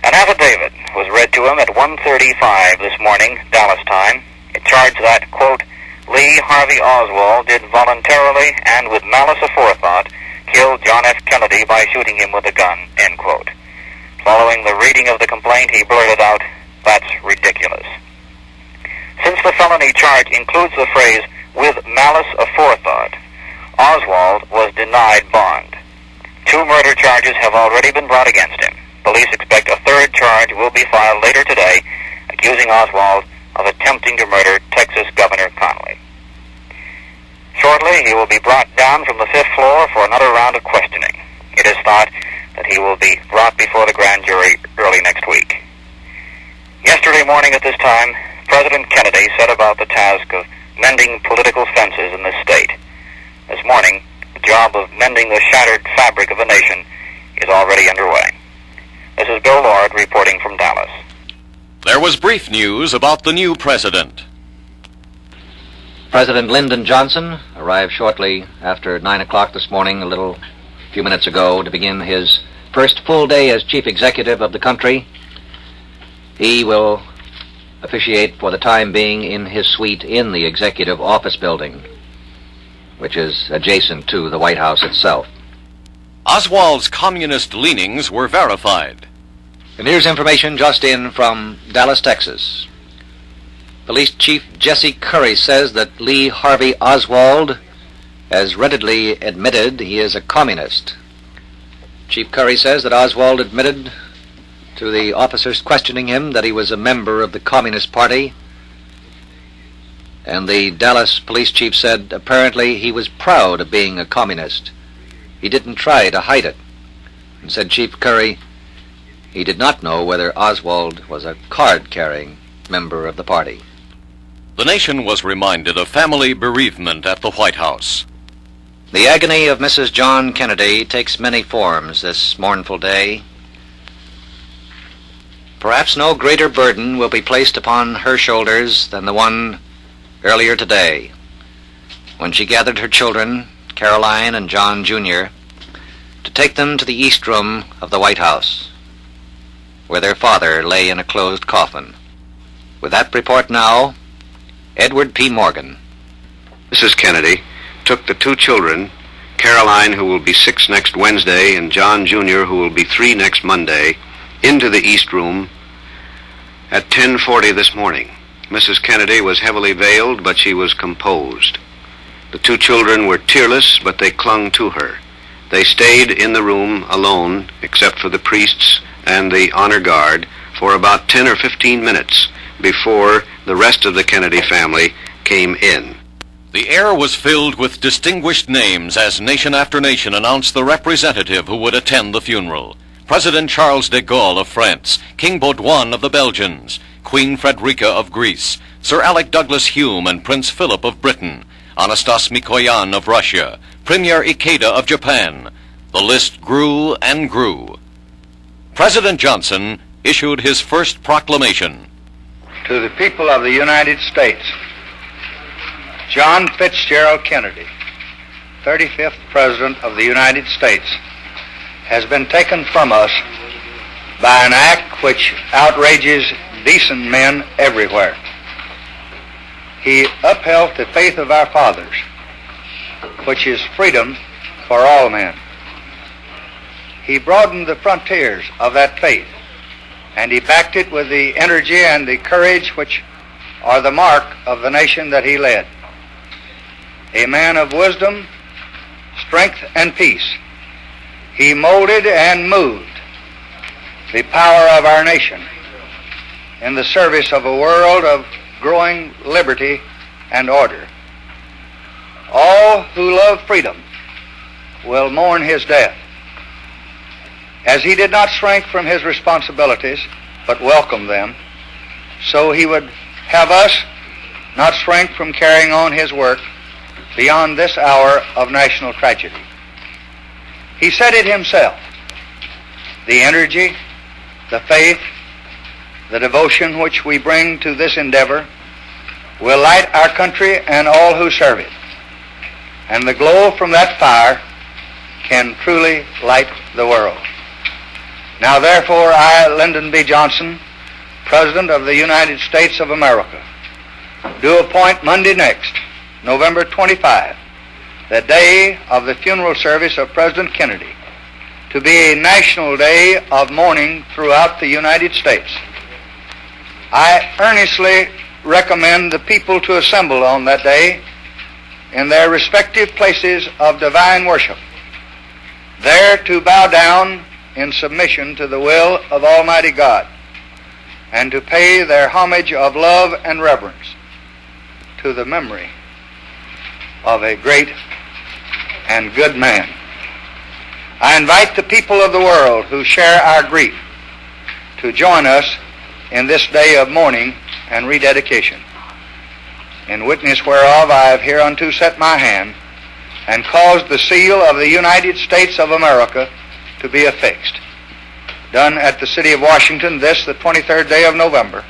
An affidavit was read to him at 1:35 this morning, Dallas time. It charged that, quote, Lee Harvey Oswald did voluntarily and with malice aforethought kill John F. Kennedy by shooting him with a gun, end quote. Following the reading of the complaint, he blurted out, "That's ridiculous." Since the felony charge includes the phrase, "with malice aforethought," Oswald was denied bond. 2 murder charges have already been brought against him. Police expect a 3rd charge will be filed later today, accusing Oswald of attempting to murder Texas Governor Connally. Shortly, he will be brought down from the 5th floor for another round of questioning. It is thought that he will be brought before the grand jury early next week. Yesterday morning at this time, President Kennedy set about the task of mending political fences in this state. This morning, the job of mending the shattered fabric of a nation is already underway. This is Bill Lord reporting from Dallas. There was brief news about the new president. President Lyndon Johnson arrived shortly after 9 o'clock this morning, a few minutes ago, to begin his first full day as chief executive of the country. He will officiate for the time being in his suite in the executive office building, which is adjacent to the White House itself. Oswald's communist leanings were verified. And here's information just in from Dallas, Texas. Police Chief Jesse Curry says that Lee Harvey Oswald has readily admitted he is a communist. Chief Curry says that Oswald admitted to the officers questioning him that he was a member of the Communist Party. And the Dallas police chief said apparently he was proud of being a communist. He didn't try to hide it. And said Chief Curry he did not know whether Oswald was a card-carrying member of the party. The nation was reminded of family bereavement at the White House. The agony of Mrs. John Kennedy takes many forms this mournful day. Perhaps no greater burden will be placed upon her shoulders than the one earlier today, when she gathered her children, Caroline and John Jr., to take them to the East Room of the White House, where their father lay in a closed coffin. With that report now, Edward P. Morgan. Mrs. Kennedy took the 2 children Caroline, who will be 6 next Wednesday, and John Jr., who will be 3 next Monday, into the East Room at 10:40 this morning. Mrs. Kennedy was heavily veiled, but she was composed. The 2 children were tearless, but they clung to her. They stayed in the room alone, except for the priests and the honor guard, for about 10 or 15 minutes before the rest of the Kennedy family came in. The air was filled with distinguished names as nation after nation announced the representative who would attend the funeral. President Charles de Gaulle of France, King Baudouin of the Belgians, Queen Frederica of Greece, Sir Alec Douglas Hume and Prince Philip of Britain, Anastas Mikoyan of Russia, Premier Ikeda of Japan. The list grew and grew. President Johnson issued his first proclamation. To the people of the United States, John Fitzgerald Kennedy, 35th President of the United States, has been taken from us by an act which outrages decent men everywhere. He upheld the faith of our fathers, which is freedom for all men. He broadened the frontiers of that faith, and he backed it with the energy and the courage which are the mark of the nation that he led. A man of wisdom, strength, and peace, he molded and moved the power of our nation in the service of a world of growing liberty and order. All who love freedom will mourn his death. As he did not shrink from his responsibilities, but welcomed them, so he would have us not shrink from carrying on his work beyond this hour of national tragedy. He said it himself: the energy, the faith, the devotion which we bring to this endeavor will light our country and all who serve it. And the glow from that fire can truly light the world. Now therefore I, Lyndon B. Johnson, President of the United States of America, do appoint Monday next, November 25, the day of the funeral service of President Kennedy, to be a national day of mourning throughout the United States. I earnestly recommend the people to assemble on that day in their respective places of divine worship, there to bow down in submission to the will of Almighty God, and to pay their homage of love and reverence to the memory of a great and good man. I invite the people of the world who share our grief to join us in this day of mourning and rededication, in witness whereof I have hereunto set my hand and caused the seal of the United States of America to be affixed. Done at the city of Washington, this the 23rd day of November,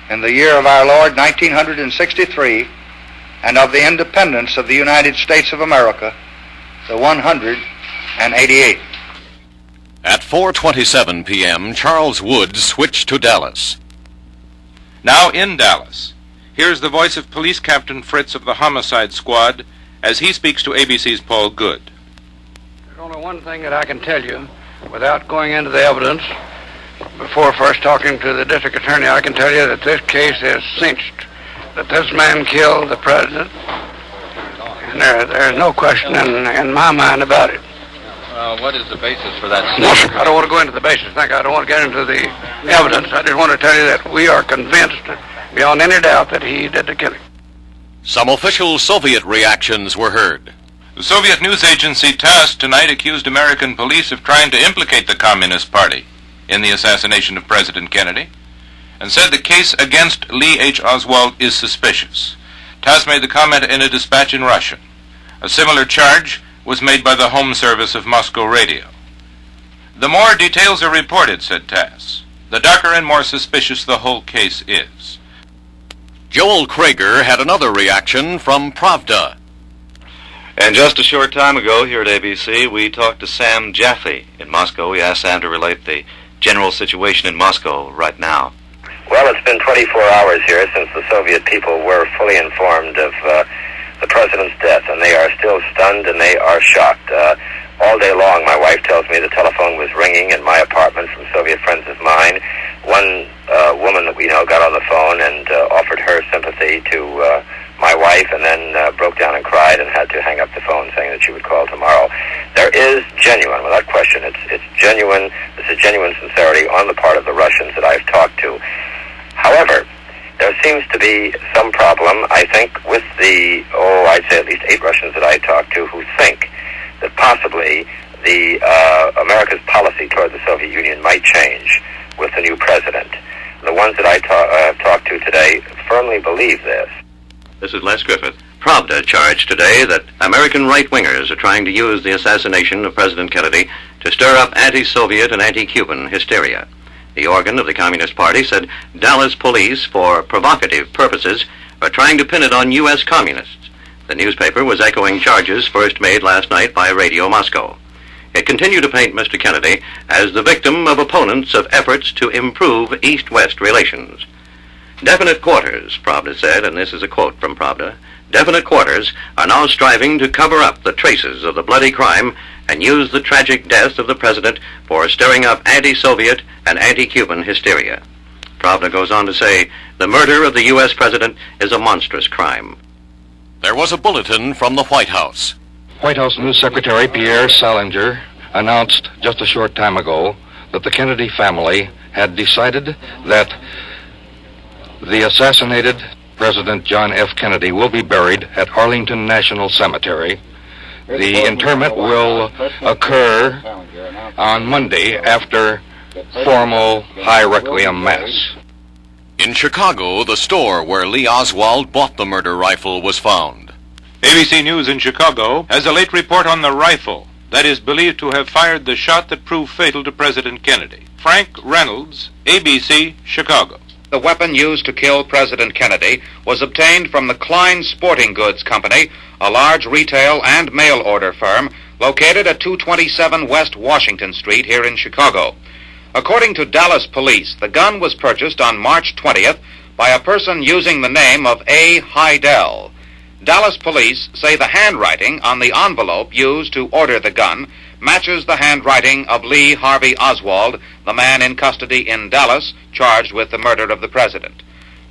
in the year of our Lord 1963, and of the independence of the United States of America, the 188th. At 4:27 p.m., Charles Woods switched to Dallas. Now in Dallas, here's the voice of Police Captain Fritz of the Homicide Squad as he speaks to ABC's Paul Good. There's only one thing that I can tell you without going into the evidence. Before first talking to the district attorney, I can tell you that this case is cinched, that this man killed the president, and there's no question in my mind about it. What is the basis for that No, sir, I don't want to go into the basis. I don't want to get into the evidence. I just want to tell you that we are convinced, beyond any doubt, that he did the killing. Some official Soviet reactions were heard. The Soviet news agency TASS tonight accused American police of trying to implicate the Communist Party in the assassination of President Kennedy, and said the case against Lee H. Oswald is suspicious. TASS made the comment in a dispatch in Russian. A similar charge was made by the Home Service of Moscow Radio. The more details are reported, said TASS, the darker and more suspicious the whole case is. Joel Krager had another reaction from Pravda. And just a short time ago here at ABC, we talked to Sam Jaffe in Moscow. We asked Sam to relate the general situation in Moscow right now. Well, it's been 24 hours here since the Soviet people were fully informed of the president's death, and they are still stunned stunned and they are shocked. All day long, my wife tells me the telephone was ringing in my apartment from Soviet friends of mine. One woman that we know got on the phone and offered her sympathy to my wife, and then broke down and cried and had to hang up the phone, saying that she would call tomorrow. There is genuine, without question, it's genuine, this is genuine sincerity on the part of the Russians that I've talked to. However, there seems to be some problem, I think, with the, I'd say at least 8 Russians that I talked to who think that possibly America's policy toward the Soviet Union might change with the new president. The ones that I've talked to today firmly believe this. This is Les Griffith. Pravda charged today that American right-wingers are trying to use the assassination of President Kennedy to stir up anti-Soviet and anti-Cuban hysteria. The organ of the Communist Party said Dallas police, for provocative purposes, are trying to pin it on U.S. communists. The newspaper was echoing charges first made last night by Radio Moscow. It continued to paint Mr. Kennedy as the victim of opponents of efforts to improve East-West relations. Definite quarters, Pravda said, and this is a quote from Pravda, definite quarters are now striving to cover up the traces of the bloody crime and use the tragic death of the president for stirring up anti-Soviet and anti-Cuban hysteria. Pravda goes on to say, the murder of the U.S. president is a monstrous crime. There was a bulletin from the White House. White House News Secretary Pierre Salinger announced just a short time ago that the Kennedy family had decided that the assassinated President John F. Kennedy will be buried at Arlington National Cemetery. The interment will occur on Monday after formal high requiem mass. In Chicago, the store where Lee Oswald bought the murder rifle was found. ABC News in Chicago has a late report on the rifle that is believed to have fired the shot that proved fatal to President Kennedy. Frank Reynolds, ABC, Chicago. The weapon used to kill President Kennedy was obtained from the Klein Sporting Goods Company, a large retail and mail order firm located at 227 West Washington Street here in Chicago. According to Dallas police, the gun was purchased on March 20th by a person using the name of A. Heidel. Dallas police say the handwriting on the envelope used to order the gun matches the handwriting of Lee Harvey Oswald, the man in custody in Dallas charged with the murder of the president.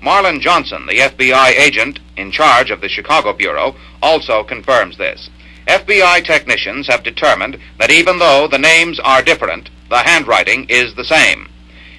Marlon Johnson, the FBI agent in charge of the Chicago Bureau, also confirms this. FBI technicians have determined that even though the names are different, the handwriting is the same.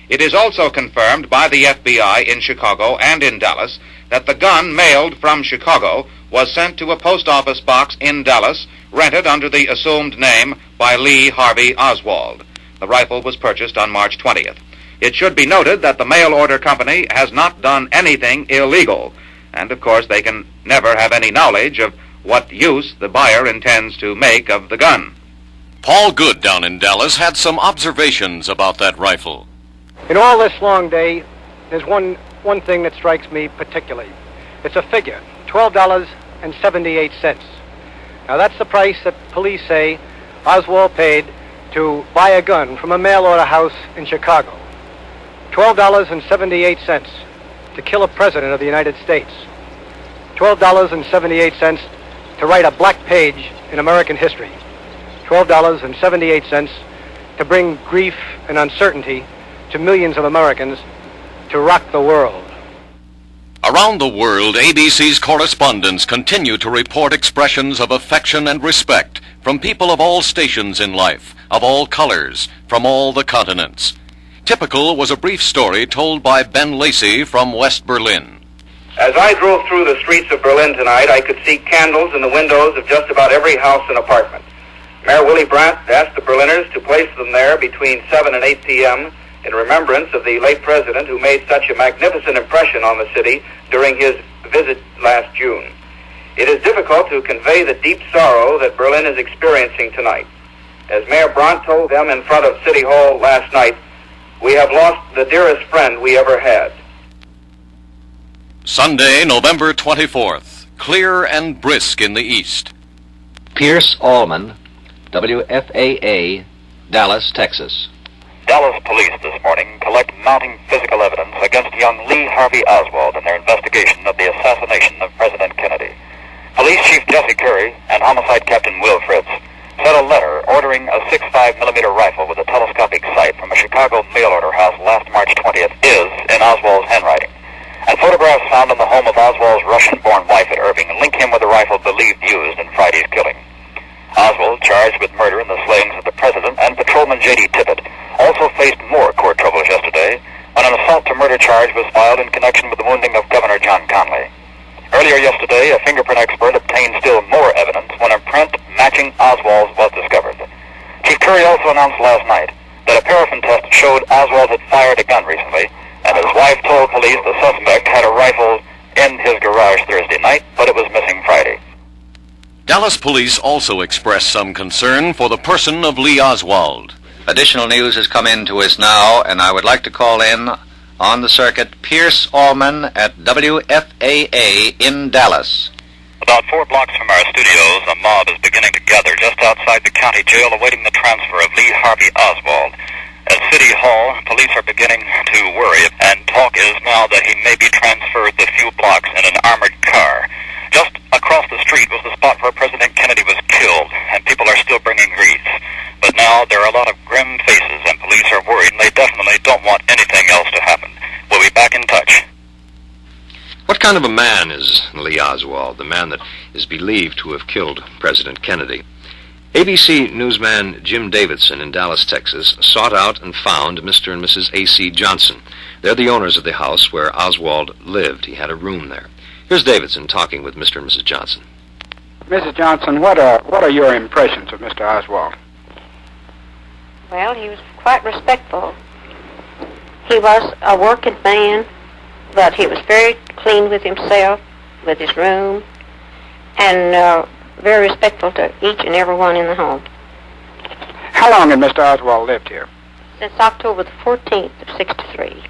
It is also confirmed by the FBI in Chicago and in Dallas that the gun mailed from Chicago was sent to a post office box in Dallas, rented under the assumed name by Lee Harvey Oswald. The rifle was purchased on March 20th. It should be noted that the mail order company has not done anything illegal, and of course they can never have any knowledge of what use the buyer intends to make of the gun. Paul Good down in Dallas had some observations about that rifle. In all this long day, there's one thing that strikes me particularly. It's a figure, $12.78. Now that's the price that police say Oswald paid to buy a gun from a mail-order house in Chicago. $12.78 to kill a president of the United States. $12.78 to write a black page in American history. $12.78 to bring grief and uncertainty to millions of Americans, to rock the world. Around the world, ABC's correspondents continue to report expressions of affection and respect from people of all stations in life, of all colors, from all the continents. Typical was a brief story told by Ben Lacey from West Berlin. As I drove through the streets of Berlin tonight, I could see candles in the windows of just about every house and apartment. Mayor Willy Brandt asked the Berliners to place them there between 7 and 8 p.m., in remembrance of the late president who made such a magnificent impression on the city during his visit last June. It is difficult to convey the deep sorrow that Berlin is experiencing tonight. As Mayor Brandt told them in front of City Hall last night, we have lost the dearest friend we ever had. Sunday, November 24th. Clear and brisk in the east. Pierce Allman, WFAA, Dallas, Texas. Dallas police this morning collect mounting physical evidence against young Lee Harvey Oswald in their investigation of the assassination of President Kennedy. Police Chief Jesse Curry and Homicide Captain Will Fritz sent a letter ordering a 6.5mm rifle with a telescopic sight from a Chicago mail-order house last March 20th is in Oswald's handwriting. And photographs found in the home of Oswald's Russian-born wife at Irving link him with the rifle believed used in Friday's killing. Oswald, charged with murder in the slayings of the President and Patrolman J.D. Tippett, also faced more court troubles yesterday when an assault to murder charge was filed in connection with the wounding of Governor John Conley. Earlier yesterday, a fingerprint expert obtained still more evidence when a print matching Oswald's was discovered. Chief Curry also announced last night that a paraffin test showed Oswald had fired a gun recently, and his wife told police the suspect had a rifle in his garage Thursday night, but it was missing Friday. Dallas police also expressed some concern for the person of Lee Oswald. Additional news has come in to us now, and I would like to call in on the circuit Pierce Allman at WFAA in Dallas. About 4 blocks from our studios, a mob is beginning to gather just outside the county jail awaiting the transfer of Lee Harvey Oswald. At City Hall, police are beginning to worry, and talk is now that he may be transferred the few blocks in an armored car. Just across the street was the spot where President Kennedy was killed, and people are still bringing wreaths. But now there are a lot of grim faces, and police are worried, and they definitely don't want anything else to happen. We'll be back in touch. What kind of a man is Lee Oswald, the man that is believed to have killed President Kennedy? ABC newsman Jim Davidson in Dallas, Texas, sought out and found Mr. and Mrs. A.C. Johnson. They're the owners of the house where Oswald lived. He had a room there. Here's Davidson talking with Mr. and Mrs. Johnson. Mrs. Johnson, what are your impressions of Mr. Oswald? Well, he was quite respectful. He was a working man, but he was very clean with himself, with his room, and very respectful to each and every one in the home. How long had Mr. Oswald lived here? Since October the 14th of 63.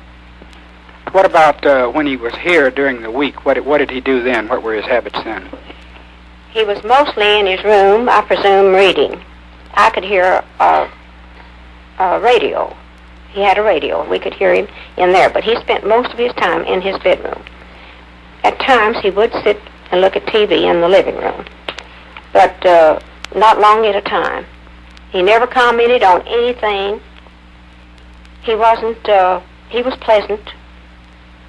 What about when he was here during the week? What did he do then? What were his habits then? He was mostly in his room, I presume, reading. I could hear a radio. He had a radio, and we could hear him in there, but he spent most of his time in his bedroom. At times, he would sit and look at TV in the living room, but not long at a time. He never commented on anything. He wasn't, he was pleasant,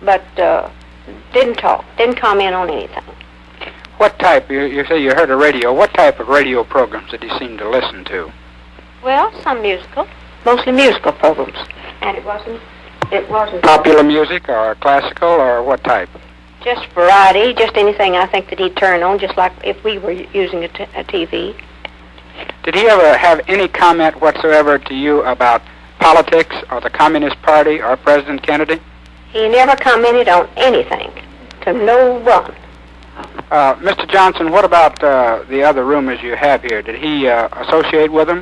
but didn't talk, didn't comment on anything. What type, you say you heard a radio, what type of radio programs did he seem to listen to? Well, some musical, mostly musical programs, and it wasn't popular music or classical or what type? Just variety, just anything I think that he'd turn on, just like if we were using a TV. Did he ever have any comment whatsoever to you about politics or the Communist Party or President Kennedy? He never commented on anything, to no one. Mr. Johnson, what about the other roomers you have here? Did he associate with them?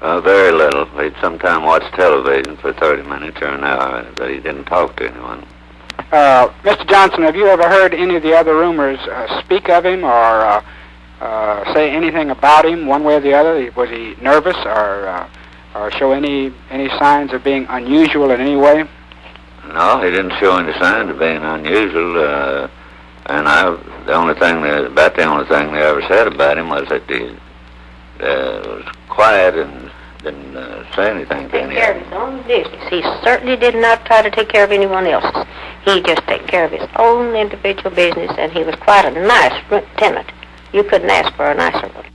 Very little. He'd sometimes watch television for 30 minutes or an hour, but he didn't talk to anyone. Mr. Johnson, have you ever heard any of the other roomers speak of him or say anything about him one way or the other? Was he nervous or show any signs of being unusual in any way? No, he didn't show any signs of being unusual. And the only thing they ever said about him was that he was quiet and didn't say anything to anyone. Take care of his own business. He certainly did not try to take care of anyone else's. He just took care of his own individual business, and he was quite a nice tenant. You couldn't ask for a nicer one.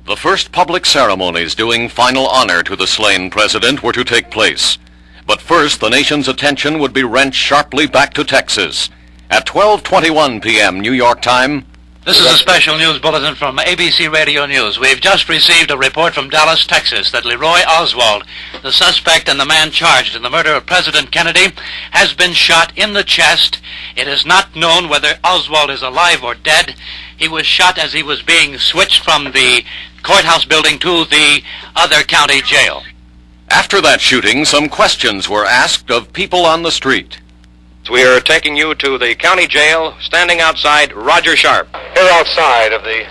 The first public ceremonies doing final honor to the slain president were to take place. But first, the nation's attention would be wrenched sharply back to Texas. At 12:21 p.m. New York time... This is a special news bulletin from ABC Radio News. We've just received a report from Dallas, Texas, that Leroy Oswald, the suspect and the man charged in the murder of President Kennedy, has been shot in the chest. It is not known whether Oswald is alive or dead. He was shot as he was being switched from the courthouse building to the other county jail. After that shooting, some questions were asked of people on the street. We are taking you to the county jail, standing outside Roger Sharp. Here outside of the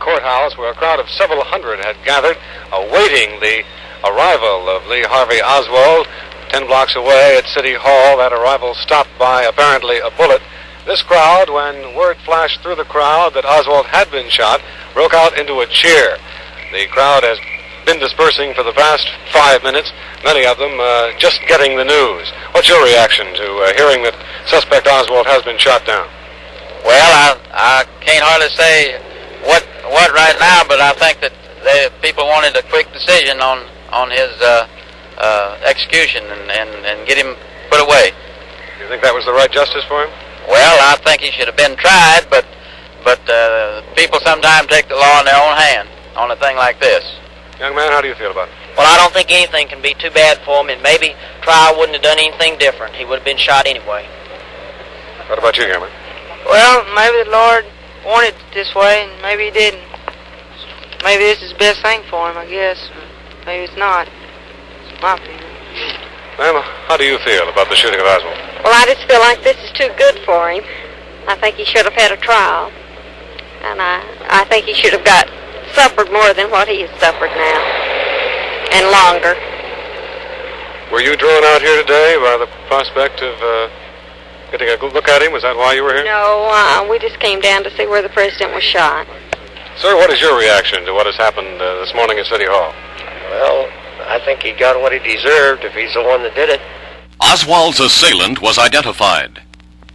courthouse, where a crowd of several hundred had gathered, awaiting the arrival of Lee Harvey Oswald. 10 blocks away at City Hall, that arrival stopped by, apparently, a bullet. This crowd, when word flashed through the crowd that Oswald had been shot, broke out into a cheer. The crowd has been dispersing for the past 5 minutes, many of them just getting the news. What's your reaction to hearing that suspect Oswald has been shot down? Well, I can't hardly say what right now, but I think that people wanted a quick decision on his execution and get him put away. Do you think that was the right justice for him? Well, I think he should have been tried, but people sometimes take the law in their own hand on a thing like this. Young man, how do you feel about it? Well, I don't think anything can be too bad for him, and maybe trial wouldn't have done anything different. He would have been shot anyway. What about you, young man? Well, maybe the Lord wanted it this way, and maybe he didn't. Maybe this is the best thing for him, I guess. Maybe it's not. It's my opinion. Ma'am, how do you feel about the shooting of Oswald? Well, I just feel like this is too good for him. I think he should have had a trial. And I think he should have suffered more than what he has suffered now. And longer. Were you drawn out here today by the prospect of getting a good look at him? Was that why you were here? No, we just came down to see where the president was shot. Sir, what is your reaction to what has happened this morning at City Hall? Well, I think he got what he deserved if he's the one that did it. Oswald's assailant was identified.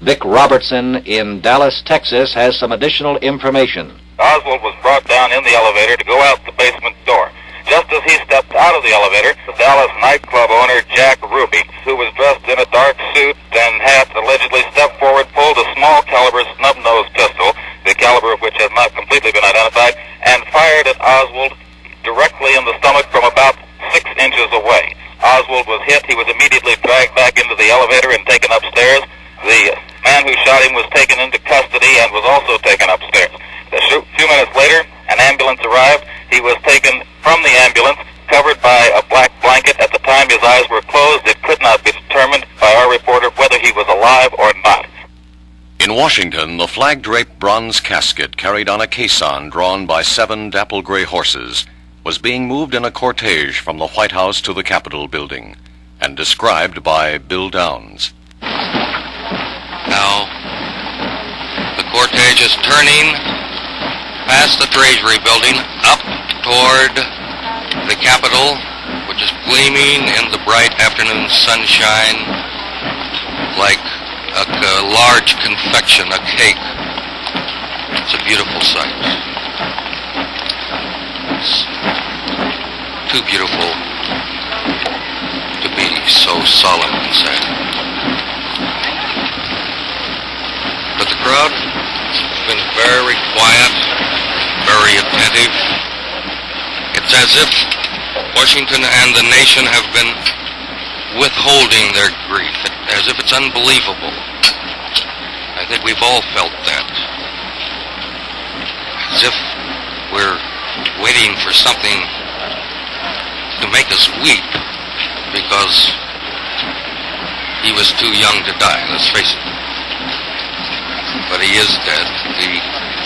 Vic Robertson in Dallas, Texas, has some additional information. Oswald was brought down in the elevator to go out the basement door. Just as he stepped out of the elevator, the Dallas nightclub owner, Jack Ruby, who was dressed in a dark suit and hat, allegedly stepped forward, pulled a small-caliber snub-nosed pistol, the caliber of which has not completely been identified, and fired at Oswald directly in the stomach from about 6 inches away. Oswald was hit. He was immediately dragged back into the elevator and taken upstairs. The man who shot him was taken into custody and was also taken upstairs. A few minutes later, an ambulance arrived. He was taken from the ambulance, covered by a black blanket. At the time his eyes were closed. It could not be determined by our reporter whether he was alive or not. In Washington, the flag-draped bronze casket carried on a caisson drawn by 7 dapple-gray horses was being moved in a cortege from the White House to the Capitol building, and described by Bill Downs. Now, the cortege is turning past the Treasury building up toward the Capitol, which is gleaming in the bright afternoon sunshine like a large confection, a cake. It's a beautiful sight. It's too beautiful to be so solemn and sad. But the crowd has been very quiet, very attentive. It's as if Washington and the nation have been withholding their grief, as if it's unbelievable. I think we've all felt that. As if we're waiting for something to make us weep because he was too young to die, let's face it. But he is dead, the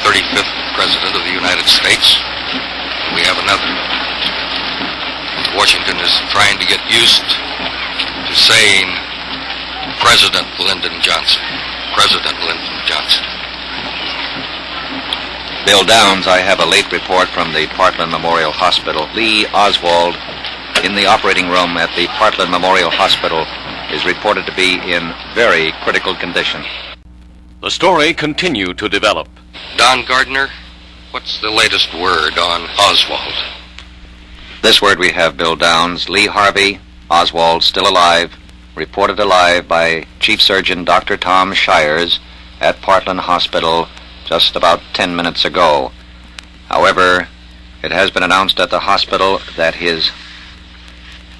35th President of the United States. We have another. Washington is trying to get used to saying President Lyndon Johnson. President Lyndon Johnson. Bill Downs, I have a late report from the Parkland Memorial Hospital. Lee Oswald, in the operating room at the Parkland Memorial Hospital, is reported to be in very critical condition. The story continued to develop. Don Gardner, what's the latest word on Oswald? This word we have, Bill Downs. Lee Harvey Oswald, still alive, reported alive by Chief Surgeon Dr. Tom Shires at Parkland Hospital just about 10 minutes ago. However, it has been announced at the hospital that his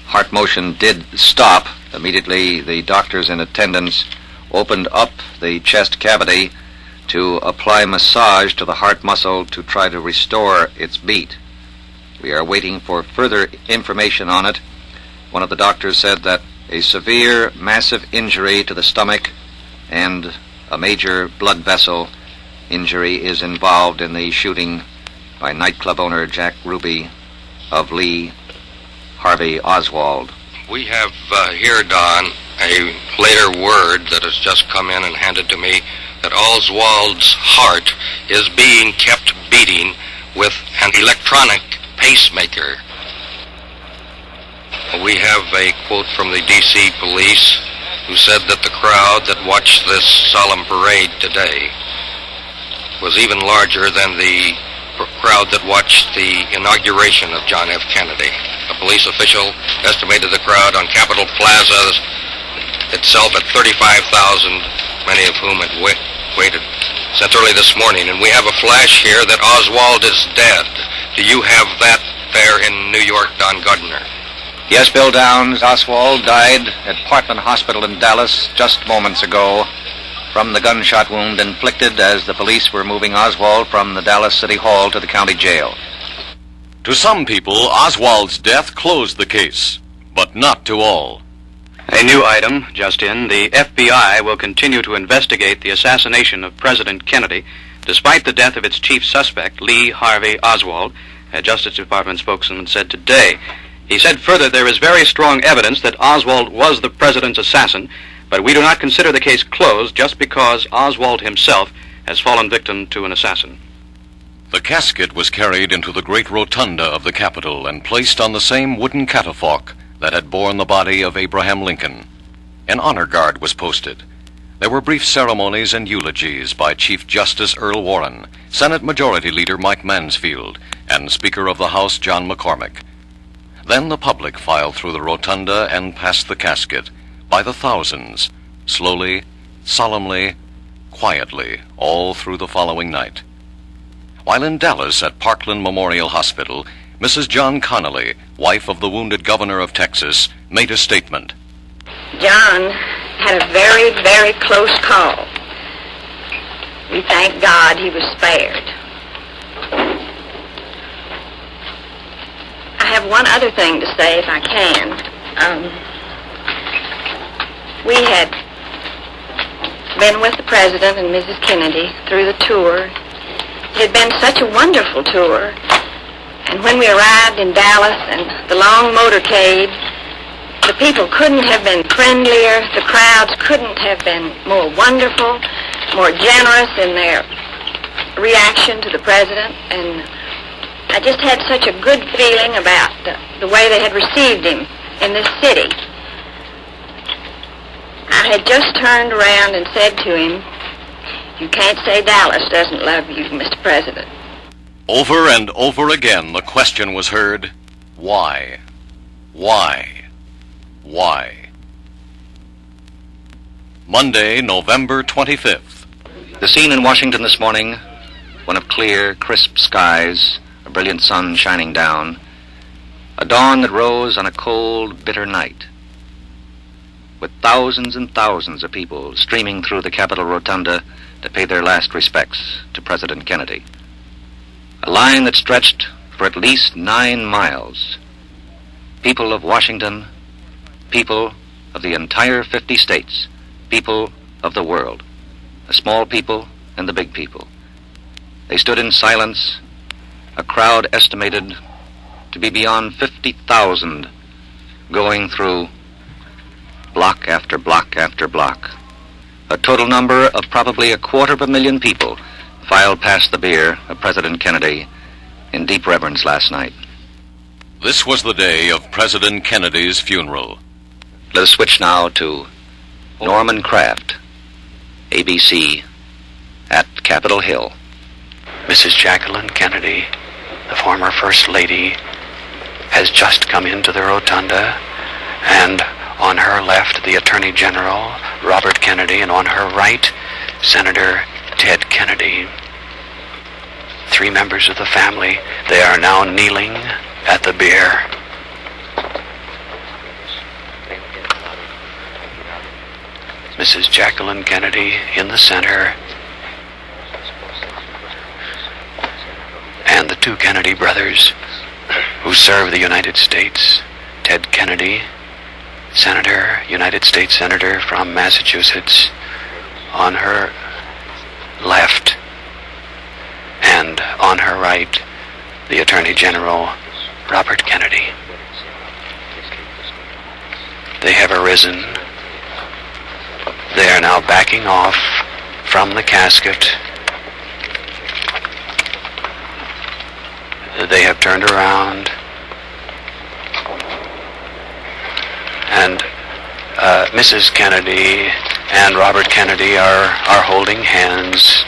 heart motion did stop. Immediately, the doctors in attendance opened up the chest cavity to apply massage to the heart muscle to try to restore its beat. We are waiting for further information on it. One of the doctors said that a severe, massive injury to the stomach and a major blood vessel injury is involved in the shooting by nightclub owner Jack Ruby of Lee Harvey Oswald. We have here, Don, a later word that has just come in and handed to me that Oswald's heart is being kept beating with an electronic pacemaker. We have a quote from the D.C. police who said that the crowd that watched this solemn parade today was even larger than the crowd that watched the inauguration of John F. Kennedy. A police official estimated the crowd on Capitol Plaza itself at 35,000, many of whom had waited since early this morning. And we have a flash here that Oswald is dead. Do you have that there in New York, Don Gardner? Yes, Bill Downs. Oswald died at Portland Hospital in Dallas just moments ago from the gunshot wound inflicted as the police were moving Oswald from the Dallas City Hall to the county jail. To some people, Oswald's death closed the case, but not to all. A new item, just in. The FBI will continue to investigate the assassination of President Kennedy, despite the death of its chief suspect, Lee Harvey Oswald, a Justice Department spokesman said today. He said further, there is very strong evidence that Oswald was the president's assassin, but we do not consider the case closed just because Oswald himself has fallen victim to an assassin. The casket was carried into the great rotunda of the Capitol and placed on the same wooden catafalque that had borne the body of Abraham Lincoln. An honor guard was posted. There were brief ceremonies and eulogies by Chief Justice Earl Warren, Senate Majority Leader Mike Mansfield, and Speaker of the House John McCormick. Then the public filed through the rotunda and past the casket, by the thousands, slowly, solemnly, quietly, all through the following night. While in Dallas at Parkland Memorial Hospital, Mrs. John Connolly, wife of the wounded governor of Texas, made a statement. John had a very, very close call. We thank God he was spared. I have one other thing to say, if I can. We had been with the President and Mrs. Kennedy through the tour. It had been such a wonderful tour. And when we arrived in Dallas and the long motorcade, the people couldn't have been friendlier. The crowds couldn't have been more wonderful, more generous in their reaction to the President. And I just had such a good feeling about the way they had received him in this city. I had just turned around and said to him, "You can't say Dallas doesn't love you, Mr. President." Over and over again the question was heard, why? Why? Why? Monday, November 25th. The scene in Washington this morning, one of clear, crisp skies, a brilliant sun shining down, a dawn that rose on a cold, bitter night, with thousands and thousands of people streaming through the Capitol Rotunda to pay their last respects to President Kennedy. A line that stretched for at least 9 miles. People of Washington, people of the entire 50 states, people of the world, the small people and the big people. They stood in silence, a crowd estimated to be beyond 50,000 going through block after block after block. A total number of probably 250,000 people filed past the bier of President Kennedy in deep reverence last night. This was the day of President Kennedy's funeral. Let us switch now to Norman Kraft, ABC, at Capitol Hill. Mrs. Jacqueline Kennedy, the former First Lady, has just come into the rotunda, and on her left, the Attorney General, Robert Kennedy, and on her right, Senator Ted Kennedy. 3 members of the family, they are now kneeling at the bier. Mrs. Jacqueline Kennedy in the center, and the 2 Kennedy brothers who serve the United States, Ted Kennedy, Senator, United States Senator from Massachusetts, on her left, and on her right, the Attorney General, Robert Kennedy. They have arisen. They are now backing off from the casket. They have turned around, and Mrs. Kennedy and Robert Kennedy are holding hands.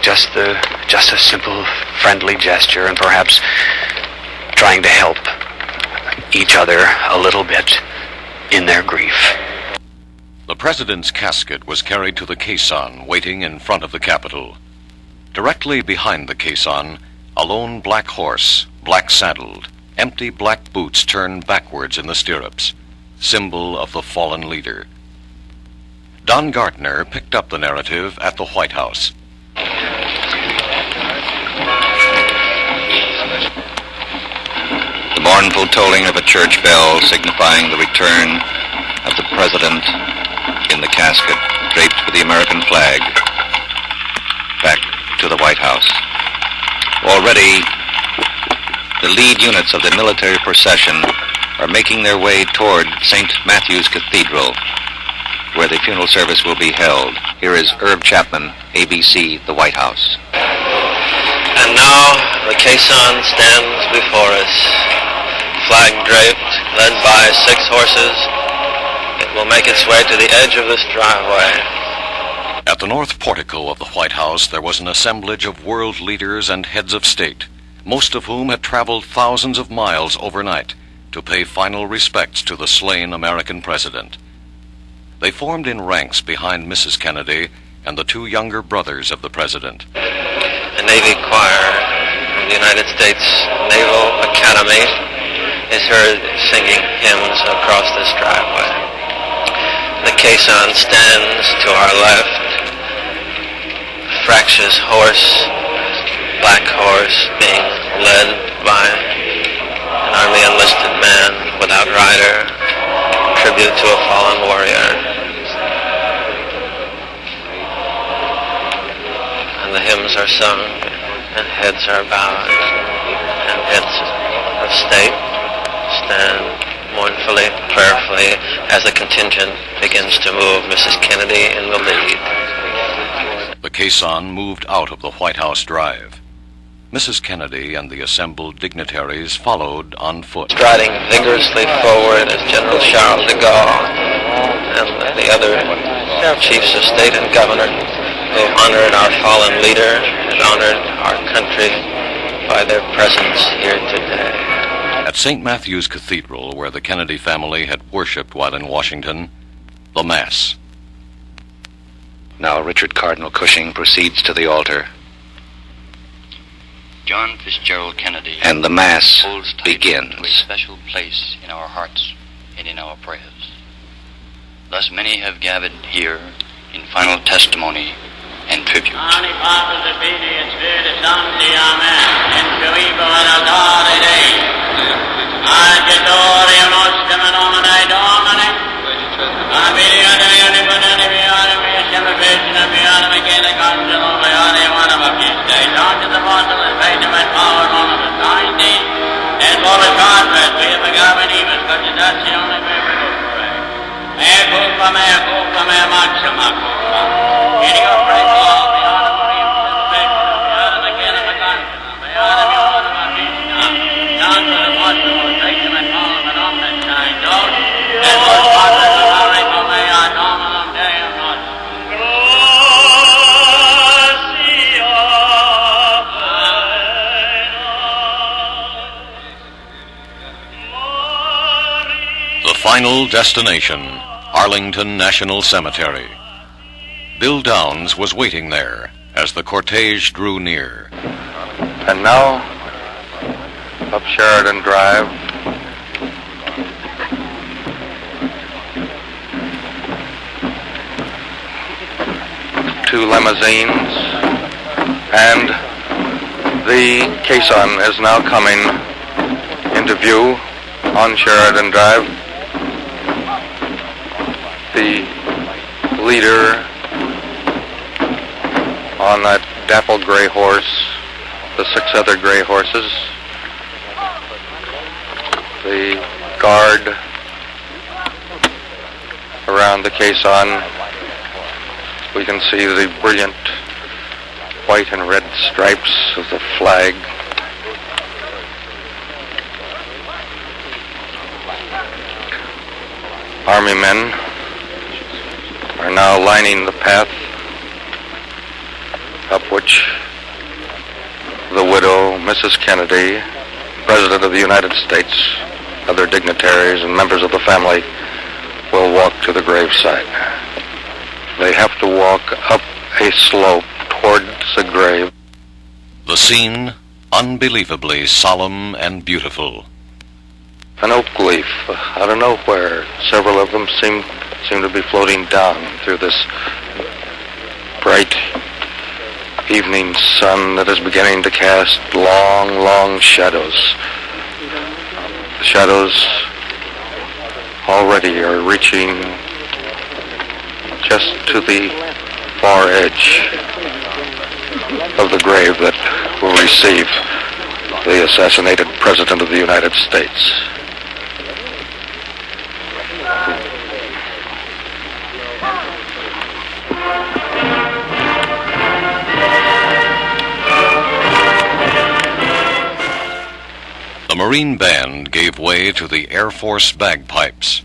Just a simple, friendly gesture, and perhaps trying to help each other a little bit in their grief. The president's casket was carried to the caisson, waiting in front of the Capitol. Directly behind the caisson, a lone black horse, black-saddled, empty black boots turned backwards in the stirrups, symbol of the fallen leader. Don Gardner picked up the narrative at the White House. The mournful tolling of a church bell signifying the return of the president in the casket draped with the American flag back to the White House. Already, the lead units of the military procession are making their way toward St. Matthew's Cathedral, where the funeral service will be held. Here is Herb Chapman, ABC, the White House. And now the caisson stands before us, flag draped, led by 6 horses. It will make its way to the edge of this driveway. At the north portico of the White House, there was an assemblage of world leaders and heads of state, most of whom had traveled thousands of miles overnight to pay final respects to the slain American president. They formed in ranks behind Mrs. Kennedy and the 2 younger brothers of the president. The Navy Choir from the United States Naval Academy is heard singing hymns across this driveway. The caisson stands to our left. Fractious horse, black horse, being led by an Army enlisted man without rider, tribute to a fallen warrior. And the hymns are sung, and heads are bowed, and heads of state stand mournfully, prayerfully, as the contingent begins to move, Mrs. Kennedy in the lead. The caisson moved out of the White House drive. Mrs. Kennedy and the assembled dignitaries followed on foot. Striding vigorously forward is General Charles de Gaulle and the other chiefs of state and government who honored our fallen leader and honored our country by their presence here today. At St. Matthew's Cathedral, where the Kennedy family had worshipped while in Washington, the Mass. Now Richard Cardinal Cushing proceeds to the altar, John Fitzgerald Kennedy, and the Mass holds tight begins. to a special place in our hearts and in our prayers. Thus many have gathered here in final testimony and tribute. Final destination, Arlington National Cemetery. Bill Downs was waiting there as the cortege drew near. And now, up Sheridan Drive, two limousines, and the caisson is now coming into view on Sheridan Drive. The leader on that dapple gray horse, the 6 other gray horses, the guard around the caisson, We can see the brilliant white and red stripes of the flag. Army men are now lining the path up which the widow, Mrs. Kennedy, President of the United States, other dignitaries and members of the family will walk to the gravesite. They have to walk up a slope towards the grave. The scene, unbelievably solemn and beautiful. An oak leaf out of nowhere. Several of them seem to be floating down through this bright evening sun that is beginning to cast long, long shadows. The shadows already are reaching just to the far edge of the grave that will receive the assassinated President of the United States. The Marine Band gave way to the Air Force bagpipes.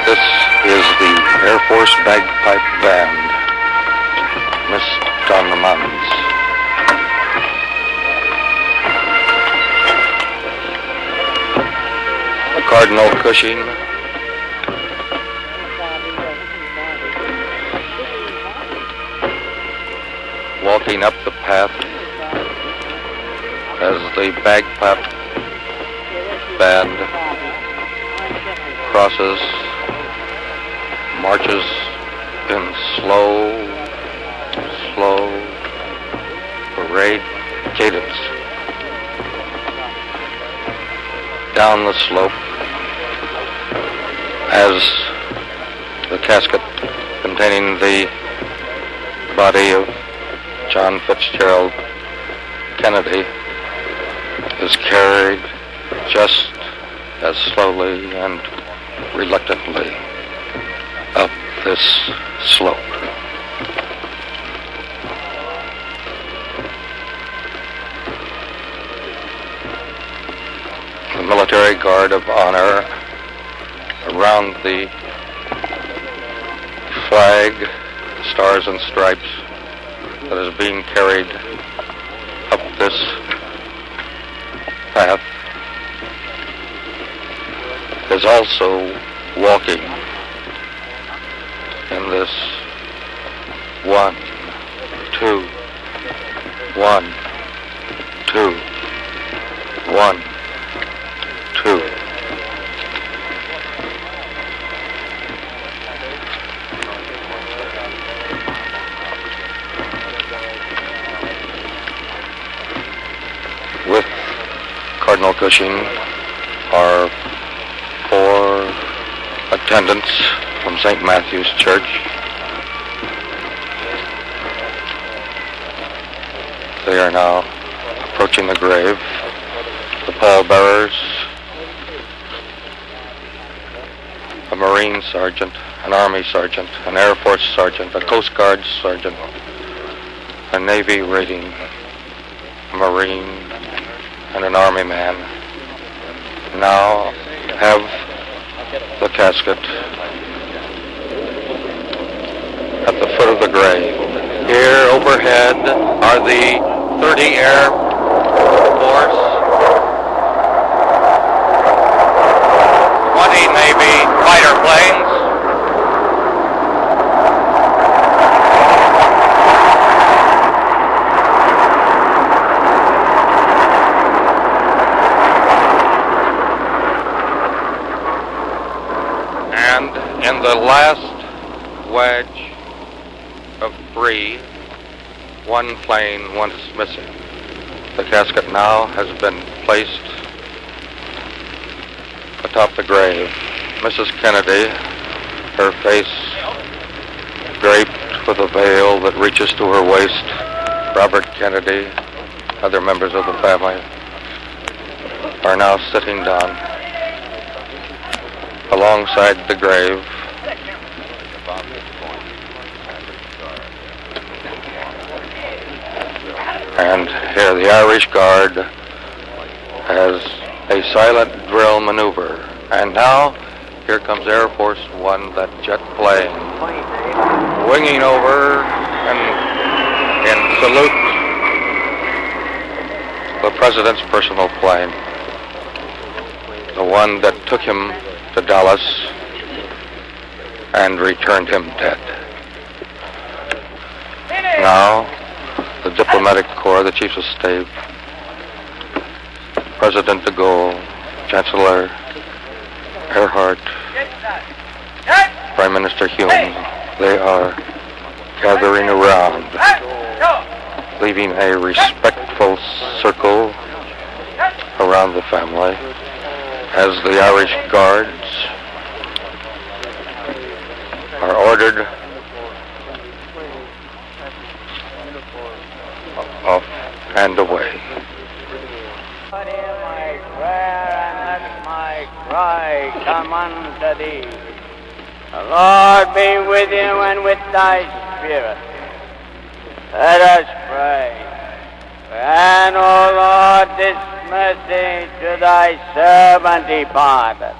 This is the Air Force bagpipe band, Missed on the Mountains. Cardinal Cushing, walking up the path as the bagpipe band crosses, marches in slow parade cadence down the slope as the casket containing the body of John Fitzgerald Kennedy is carried just as slowly and reluctantly up this slope. The military guard of honor around the flag, stars and stripes, that is being carried up this path is also walking in this 1, 2, 1, 2, 1, 2. With Cardinal Cushing are 4 attendants from St. Matthew's Church. They are now approaching the grave. The pallbearers, a Marine sergeant, an Army sergeant, an Air Force sergeant, a Coast Guard sergeant, a Navy rating, a Marine, and an Army man now have the casket at the foot of the grave. Here overhead are the 30 Air Force, 20 Navy fighter planes, in the last wedge of 3, 1 plane once missing. The casket now has been placed atop the grave. Mrs. Kennedy, her face draped with a veil that reaches to her waist. Robert Kennedy, other members of the family, are now sitting down alongside the grave. And here the Irish Guard has a silent drill maneuver. And now, here comes Air Force One, that jet plane, winging over and in salute the President's personal plane, the one that took him to Dallas and returned him dead. Now, the Diplomatic Corps, the Chiefs of State, President de Gaulle, Chancellor Earhart, Prime Minister Hume, they are gathering around, leaving a respectful circle around the family as the Irish Guards are ordered off and away. Cry, come unto thee. The Lord be with you and with thy spirit. Let us pray. Grant, O Lord, this mercy to thy servant departed,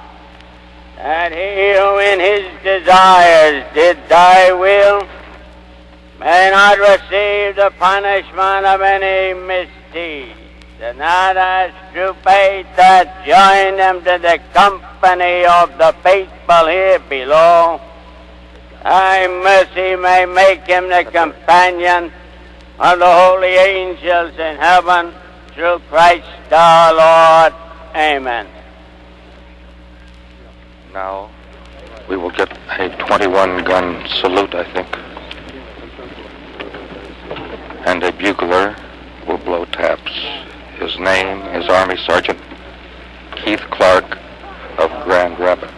that he who in his desires did thy will may not receive the punishment of any misdeed, and that as through faith hath joined them to the company of the faithful here below, thy mercy may make him the companion of the holy angels in heaven, through Christ our Lord. Amen. Now, we will get a 21-gun salute, I think. And a bugler will blow taps. His name is Army Sergeant Keith Clark of Grand Rapids.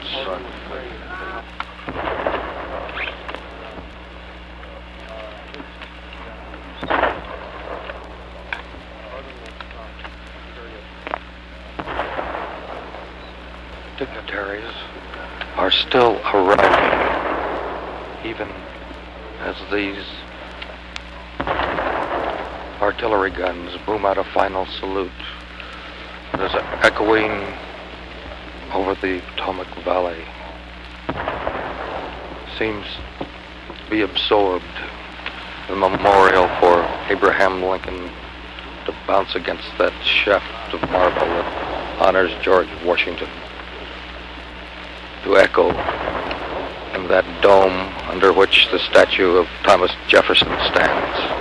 Dignitaries are still arriving, even as these artillery guns boom out a final salute that is echoing over the Potomac Valley. Seems to be absorbed. The memorial for Abraham Lincoln to bounce against that shaft of marble that honors George Washington, to echo in that dome under which the statue of Thomas Jefferson stands.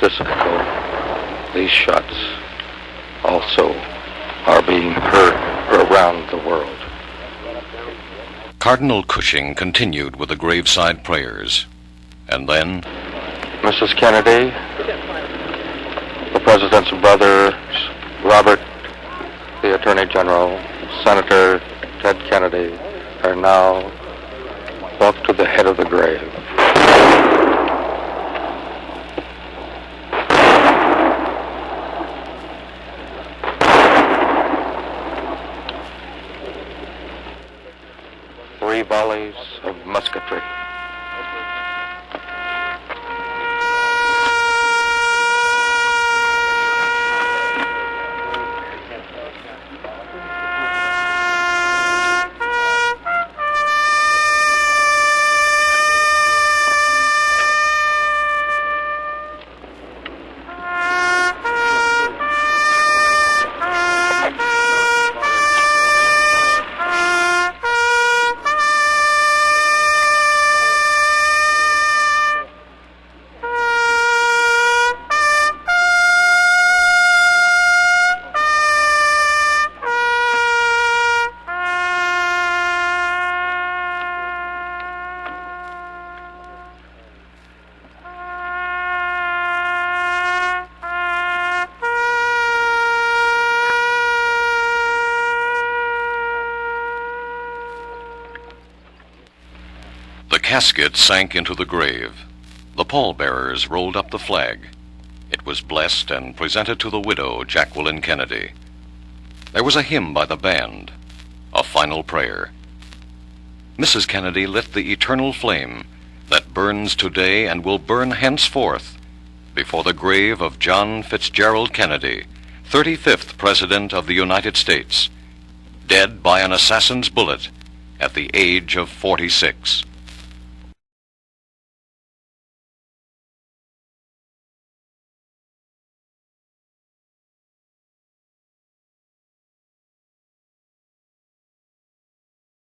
This echo, these shots, also are being heard around the world. Cardinal Cushing continued with the graveside prayers. And then... Mrs. Kennedy, the President's brothers, Robert, the Attorney General, Senator Ted Kennedy, are now walked to the head of the grave. Three volleys of musketry. The casket sank into the grave. The pallbearers rolled up the flag. It was blessed and presented to the widow, Jacqueline Kennedy. There was a hymn by the band, a final prayer. Mrs. Kennedy lit the eternal flame that burns today and will burn henceforth before the grave of John Fitzgerald Kennedy, 35th President of the United States, dead by an assassin's bullet at the age of 46.